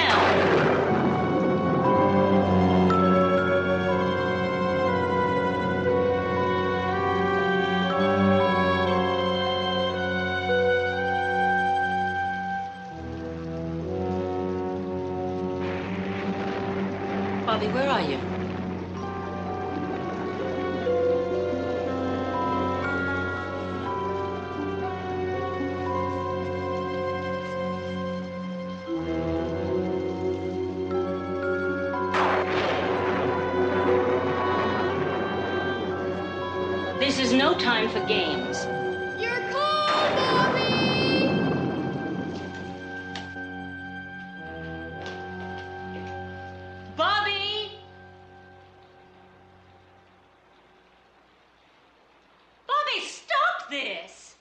Bobby, where are you? This is no time for games. You're cold, Bobby! Bobby! Bobby, stop this!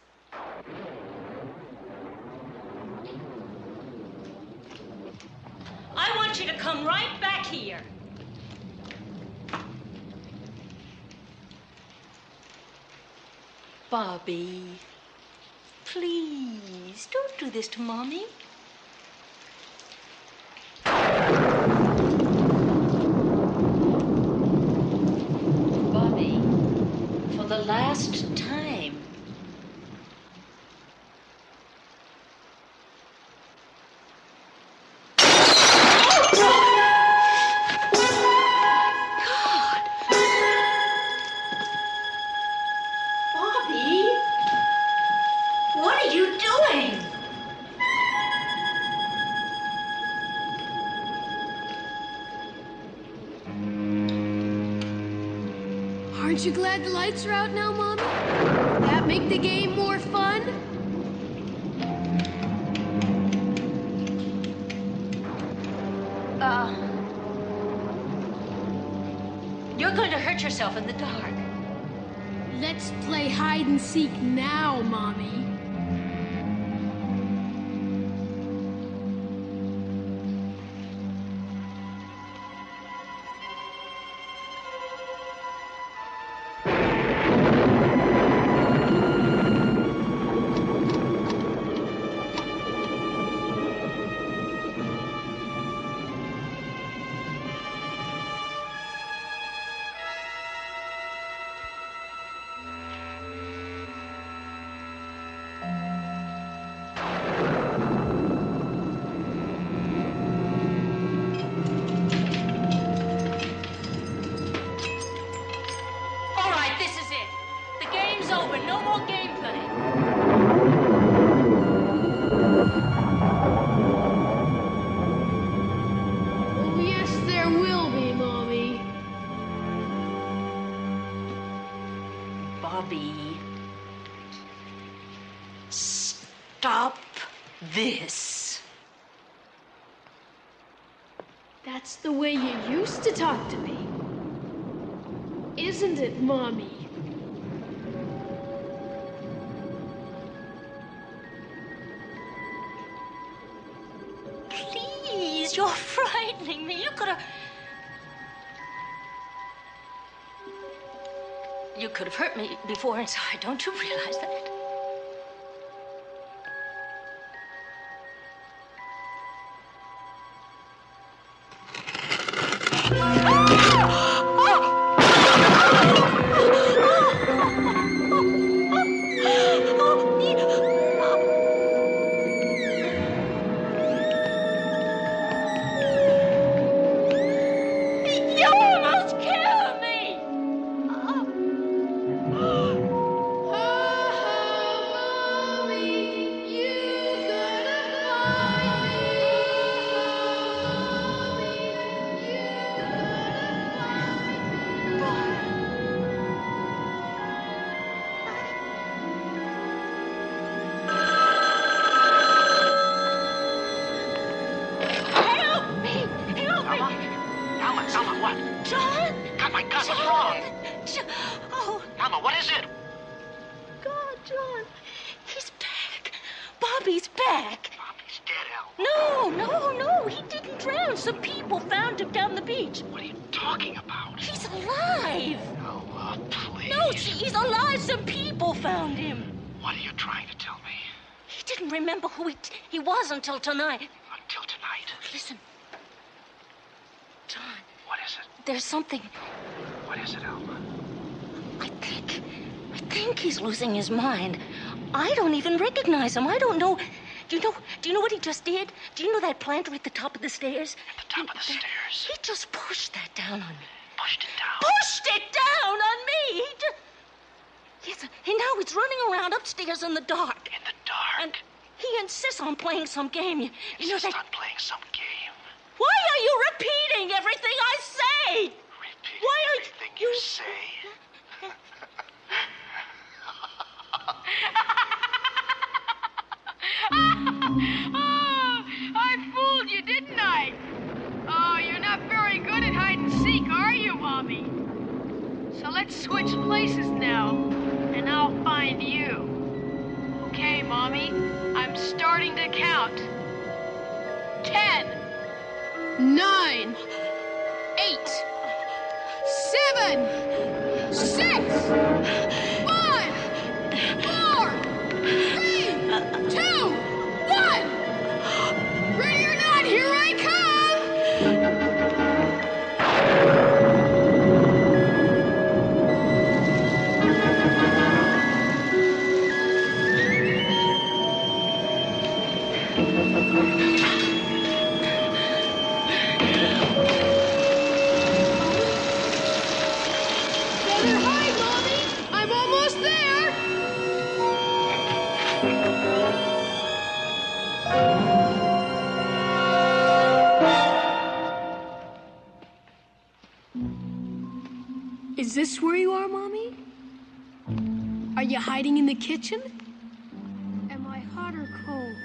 I want you to come right back here. Bobby, please, don't do this to Mommy. Bobby, for the last time. Bobby, what are you doing? Aren't you glad the lights are out now, Mommy? That make the game more fun? You're going to hurt yourself in the dark. Let's play hide and seek now, Mommy. is over. No more gameplay. Oh, yes, there will be, Mommy. Bobby, stop this. That's the way you used to talk to me. Isn't it, Mommy? Please, you're frightening me. You could have hurt me before inside. Don't you realize that? You almost killed me! Help me! Help me! Alma, what? John? God, my God, what's wrong? Oh. Alma, what is it? God, John. He's back. Bobby's back. Bobby's dead, Alma. No. He didn't drown. Some people found him down the beach. What are you talking about? He's alive. Alma, please. No, he's alive. Some people found him. What are you trying to tell me? He didn't remember who he was until tonight. Until tonight? Listen. John. What is it? There's something. What is it, Alma? I think he's losing his mind. I don't even recognize him. I don't know. Do you know what he just did? Do you know that planter at the top of the stairs? At the top of the stairs? He just pushed that down on me. Pushed it down? Pushed it down on me! Yes, and now he's running around upstairs in the dark. In the dark? And he insists on playing some game. You know that... on playing some game? Why are you repeating everything I say? Repeating Why are everything you say? Oh, I fooled you, didn't I? Oh, you're not very good at hide and seek, are you, Mommy? So let's switch places now, and I'll find you. Okay, Mommy, I'm starting to count. 10, 9, 8, 7, 6, 5, 4, 3, 2, 1. Ready or not, here I come. Better hide, Mommy. I'm almost there. Is this where you are, Mommy? Are you hiding in the kitchen? Am I hot or cold?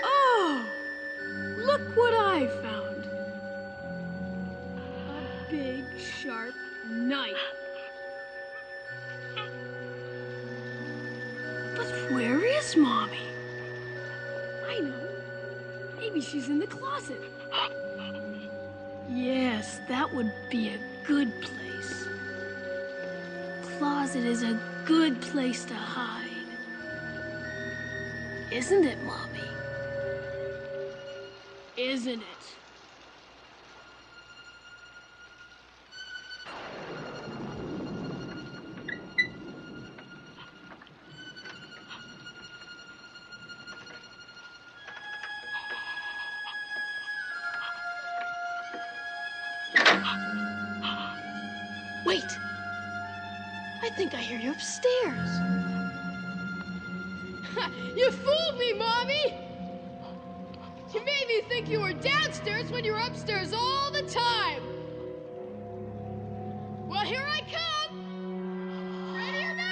Oh! Look what I found. A big, sharp knife. But where is Mommy? I know. Maybe she's in the closet. Yes, that would be a good place. Closet is a good place to hide. Isn't it, Mommy? Isn't it? Wait. I think I hear you upstairs. You fooled me, Mommy! You made me think you were downstairs when you were upstairs all the time. Well, here I come. Ready or not?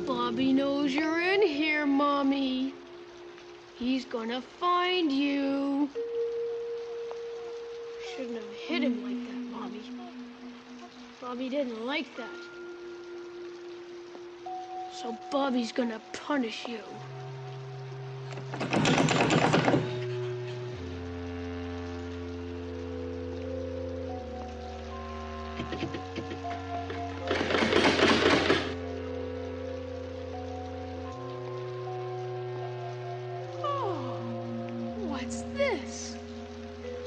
Bobby knows you're in here, Mommy. He's gonna find you. Shouldn't have hit him like that, Bobby. Bobby didn't like that. So Bobby's gonna punish you. Oh, what's this?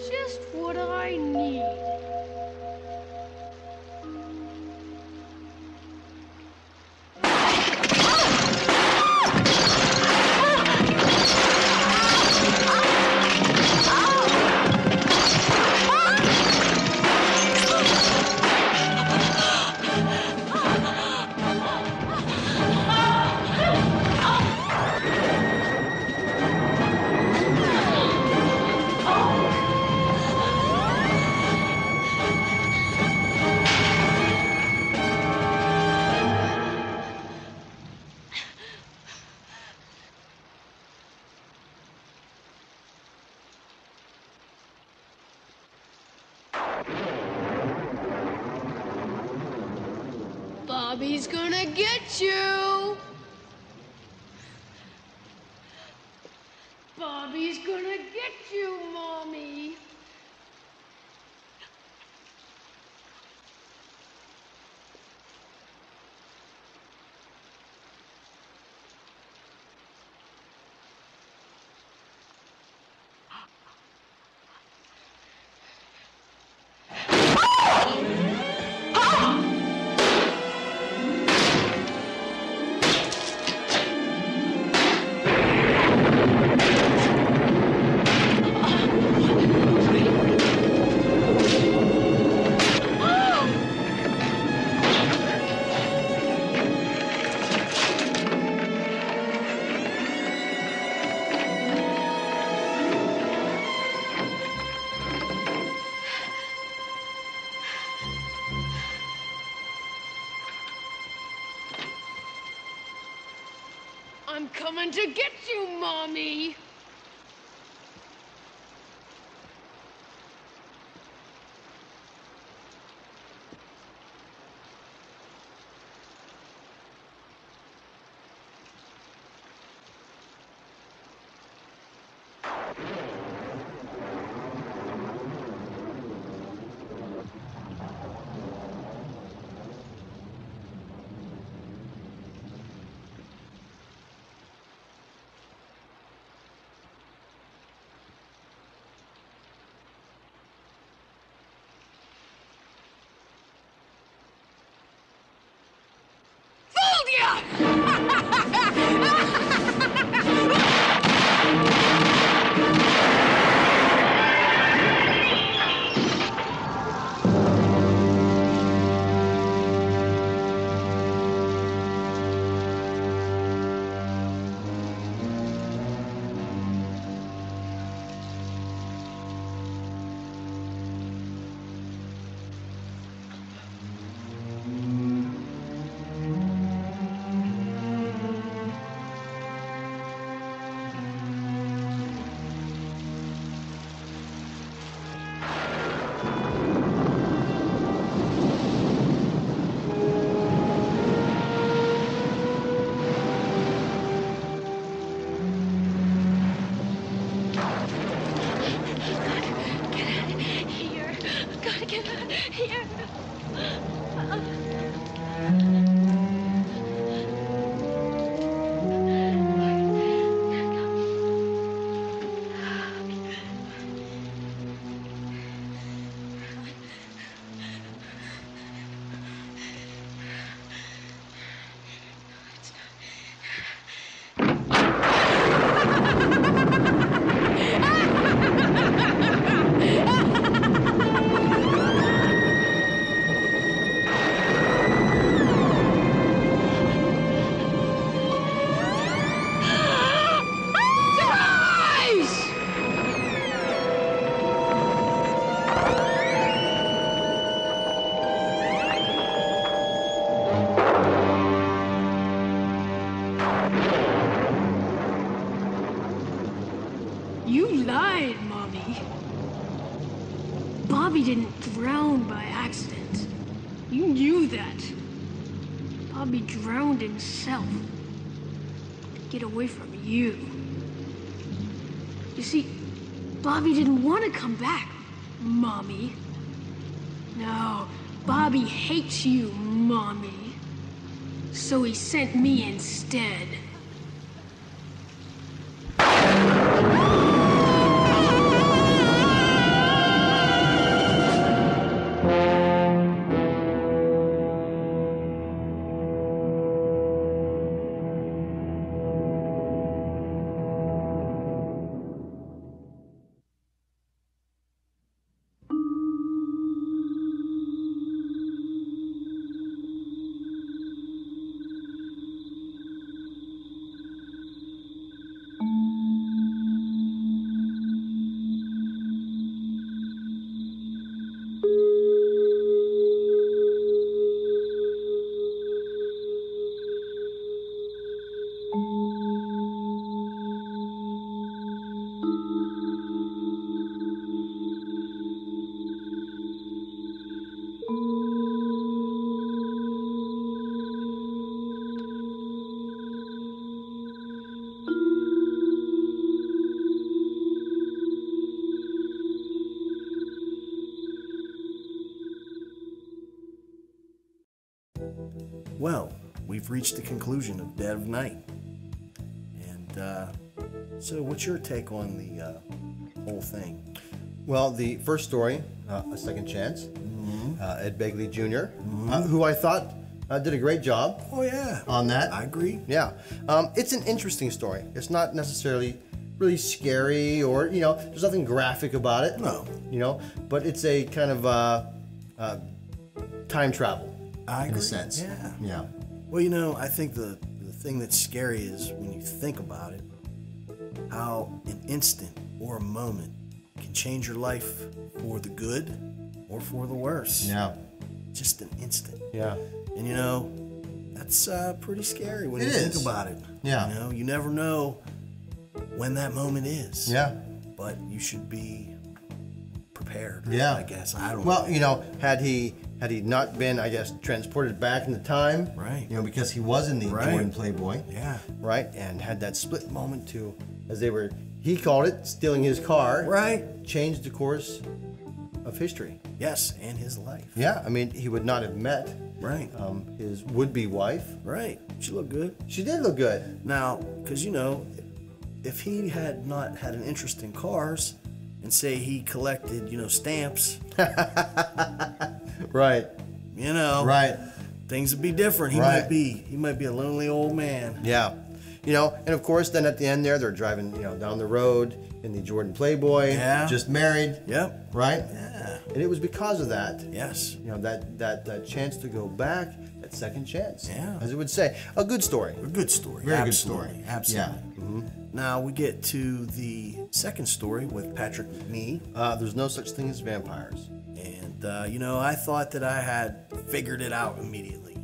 Just what I need. Bobby's gonna get you. Bobby's gonna get you, Mommy. I'm coming to get you, Mommy. Bobby. Bobby didn't drown by accident. You knew that. Bobby drowned himself to get away from you. You see, Bobby didn't want to come back, Mommy. No, Bobby hates you, Mommy. So he sent me instead. Well, we've reached the conclusion of Dead of Night. And so what's your take on the whole thing? Well, the first story, A Second Chance, Ed Begley Jr., who I thought did a great job. Oh, yeah. On that. I agree. Yeah. It's an interesting story. It's not necessarily really scary or, there's nothing graphic about it. No. But it's a kind of time travel. I agree. In a sense. Yeah. Well, I think the thing that's scary is when you think about it, how an instant or a moment can change your life for the good or for the worse. Yeah. Just an instant. Yeah. And that's pretty scary when It you is. think about it. Yeah. You never know when that moment is. Yeah. But you should be prepared. Yeah. I guess. I don't know. Well, had he not been, I guess, transported back in the time, right? Because he was in the Jordan Playboy, yeah, right, and had that split moment to, as they were, he called it stealing his car, right, changed the course of history. Yes, and his life. Yeah, I mean, he would not have met, right, his would-be wife. Right, she looked good. She did look good. Now, because if he had not had an interest in cars, and say he collected, stamps. Right. Right. Things would be different. He might be a lonely old man. Yeah. And of course, then at the end there, they're driving, down the road in the Jordan Playboy. Yeah. Just married. Yep. Right? Yeah. And it was because of that. Yes. That chance to go back, that second chance. Yeah. As it would say. A good story. A good story. Very Absolutely. good story. Absolutely. Yeah. Mm-hmm. Now we get to the second story with Patrick McNee. There's no such thing as vampires. And, I thought that I had figured it out immediately.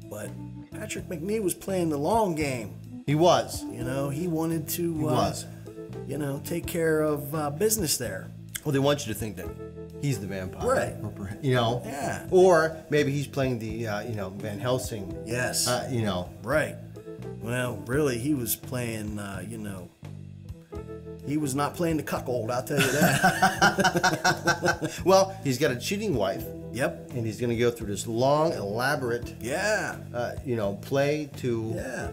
But Patrick McNee was playing the long game. He was. He wanted to, take care of business there. Well, they want you to think that he's the vampire. Right. Yeah. Or maybe he's playing the, Van Helsing. Yes. Right. Well, really, he was playing, he was not playing the cuckold, I'll tell you that. Well, he's got a cheating wife. Yep. And he's going to go through this long, elaborate, play to... Yeah.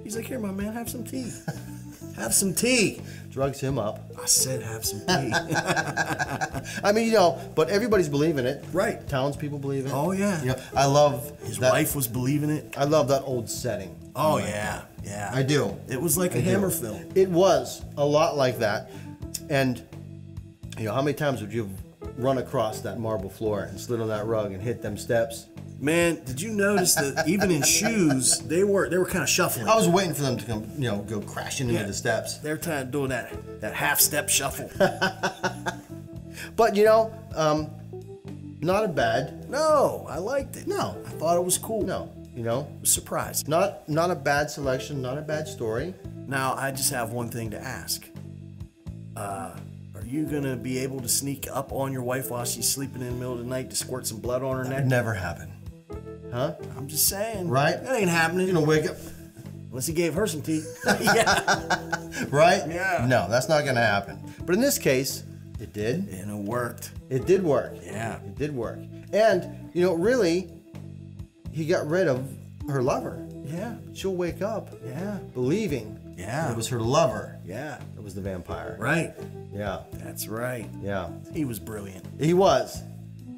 He's like, here, my man, have some tea. Have some tea. Drugs him up. I said have some tea. I mean, but everybody's believing it. Right. Townspeople believe it. Oh, yeah. I love... His wife was believing it. I love that old setting. Oh, yeah. Yeah. I do. It was like a Hammer film. It was a lot like that. And, how many times would you have run across that marble floor and slid on that rug and hit them steps? Man, did you notice that even in shoes, they were kind of shuffling? I was waiting for them to come, go crashing into the steps. They're kind of doing that half-step shuffle. But, not a bad. No, I liked it. No. I thought it was cool. No. I was surprised. Not a bad selection, not a bad story. Now, I just have one thing to ask. Are you gonna be able to sneak up on your wife while she's sleeping in the middle of the night to squirt some blood on her neck? Never happen. Huh? I'm just saying. Right? That ain't happening. You know, wake up. Unless he gave her some teeth. Yeah. Right? Yeah. No, that's not going to happen. But in this case, it did. And it worked. It did work. Yeah. It did work. And, you know, really, he got rid of her lover. Yeah. She'll wake up. Yeah. Believing. Yeah. It was her lover. Yeah. It was the vampire. Right. Yeah. That's right. Yeah. He was brilliant. He was.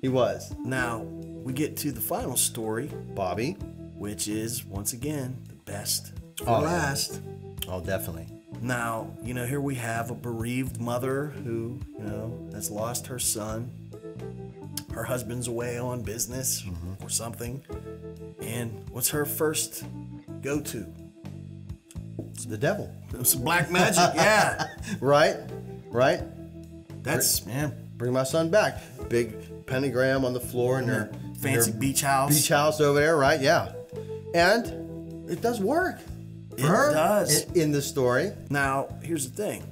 He was. Now, we get to the final story, Bobby, which is, once again, the best for Oh, last. Oh, definitely. Now, you know, here we have a bereaved mother who, you know, has lost her son. Her husband's away on business or something. And what's her first go-to? It's the devil. It's black magic, yeah. Right? Right? That's, man. Bring my son back. Big pentagram on the floor in their fancy beach house. Beach house over there, right? Yeah. And it does work. It does. In the story. Now, here's the thing.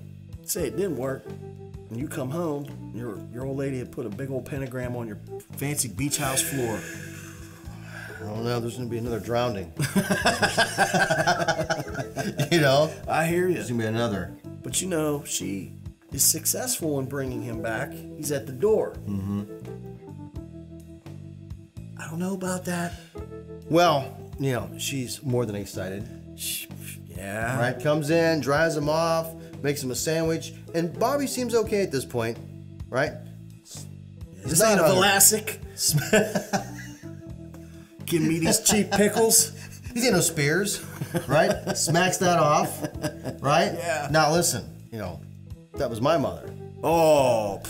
Say it didn't work, and you come home, your old lady had put a big old pentagram on your fancy beach house floor. I don't know. There's going to be another drowning. You know? I hear you. There's going to be another. But you know, she is successful in bringing him back. He's at the door. Mm-hmm. I don't know about that. Well, you know, she's more than excited. Yeah. Right? Comes in, dries him off, makes him a sandwich, and Bobby seems okay at this point, right? This ain't a Vlasic. Give me these cheap pickles. He's ain't no Spears, right? Smacks that off, right? Yeah. Now listen, you know, that was my mother. Oh,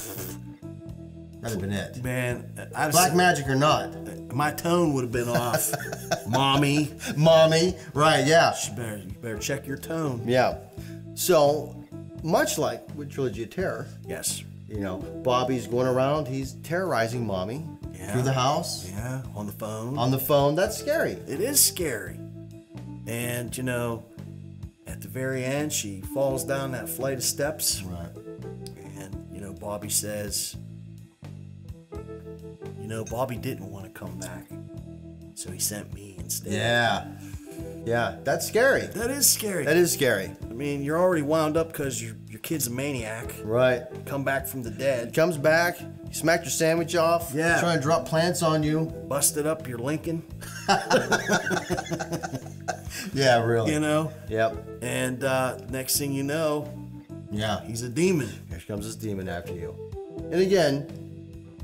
that'd have been it. Man, black magic or not, my tone would have been off. Mommy, right? Yeah. You better check your tone. Yeah. So, much like with Trilogy of Terror, yes, you know, Bobby's going around. He's terrorizing Mommy through the house. Yeah, on the phone. On the phone. That's scary. It is scary. And you know, at the very end, she falls down that flight of steps. Right. And you know, Bobby says, you know, Bobby didn't want to come back, so he sent me instead. Yeah. Yeah, that's scary. That is scary. That is scary. I mean, you're already wound up because your kid's a maniac. Right. Come back from the dead. He comes back, he smacked your sandwich off. Yeah. Trying to drop plants on you. Busted up your Lincoln. Yeah, really. You know? Yep. And next thing you know, yeah, he's a demon. Here comes this demon after you. And again,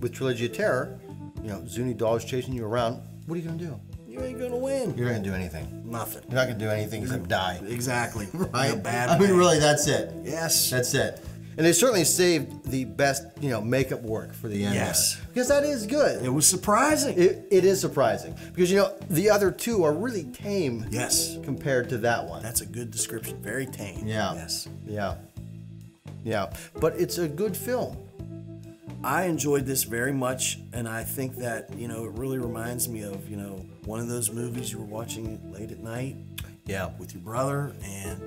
with Trilogy of Terror, you know, Zuni Doll's chasing you around. What are you going to do? You ain't going to win. You're not going to do anything. Nothing. You're not going to do anything except die. Exactly. Right? You're a bad I mean, man. really, that's it. Yes. That's it. And they certainly saved the best, you know, makeup work for the end. Yes. Because that is good. It was surprising. It is surprising. Because, you know, the other two are really tame. Yes. Compared to that one. That's a good description. Very tame. Yeah. Yes. Yeah. Yeah. But it's a good film. I enjoyed this very much, and I think that, you know, it really reminds me of, you know, one of those movies you were watching late at night. Yeah. With your brother, and,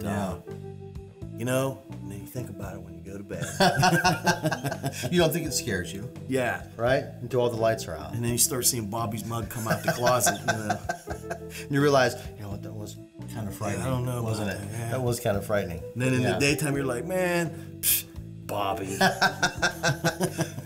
you know, and then you think about it when you go to bed. You don't think it scares you. Yeah. Right? Until all the lights are out. And then you start seeing Bobby's mug come out the closet, you know. And you realize, you know what, that was kind of frightening. I don't know, wasn't it? Yeah. That was kind of frightening. And then in the daytime, you're like, man, Bobby.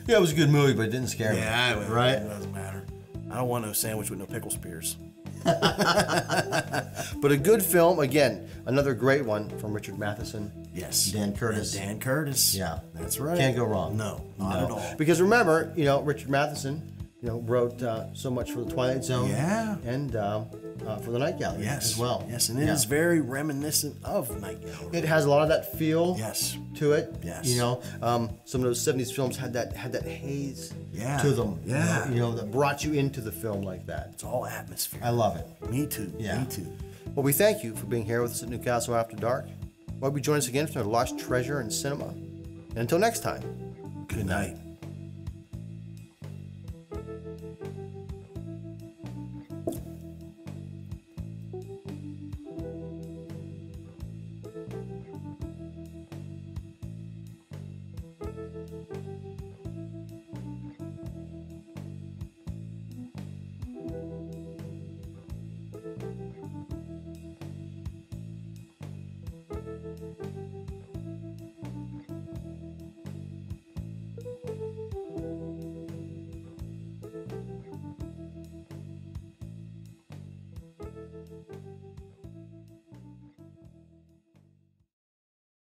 Yeah, it was a good movie, but it didn't scare me. Yeah, right? It doesn't matter. I don't want no sandwich with no pickle spears. But a good film, again, another great one from Richard Matheson. Yes. Dan Curtis. Dan Curtis. Yeah. That's right. Can't go wrong. No, not at all. Because remember, you know, Richard Matheson, you know, wrote so much for The Twilight Zone. Yeah. And for The Night Gallery as well. Yes, and it is very reminiscent of Night Gallery. It has a lot of that feel to it. Yes. You know, some of those 70s films had that haze to them. Yeah. You know, that brought you into the film like that. It's all atmosphere. I love it. Me too. Yeah. Me too. Well, we thank you for being here with us at Newcastle After Dark. Why don't you join us again for our Lost Treasure in Cinema? And until next time, good night.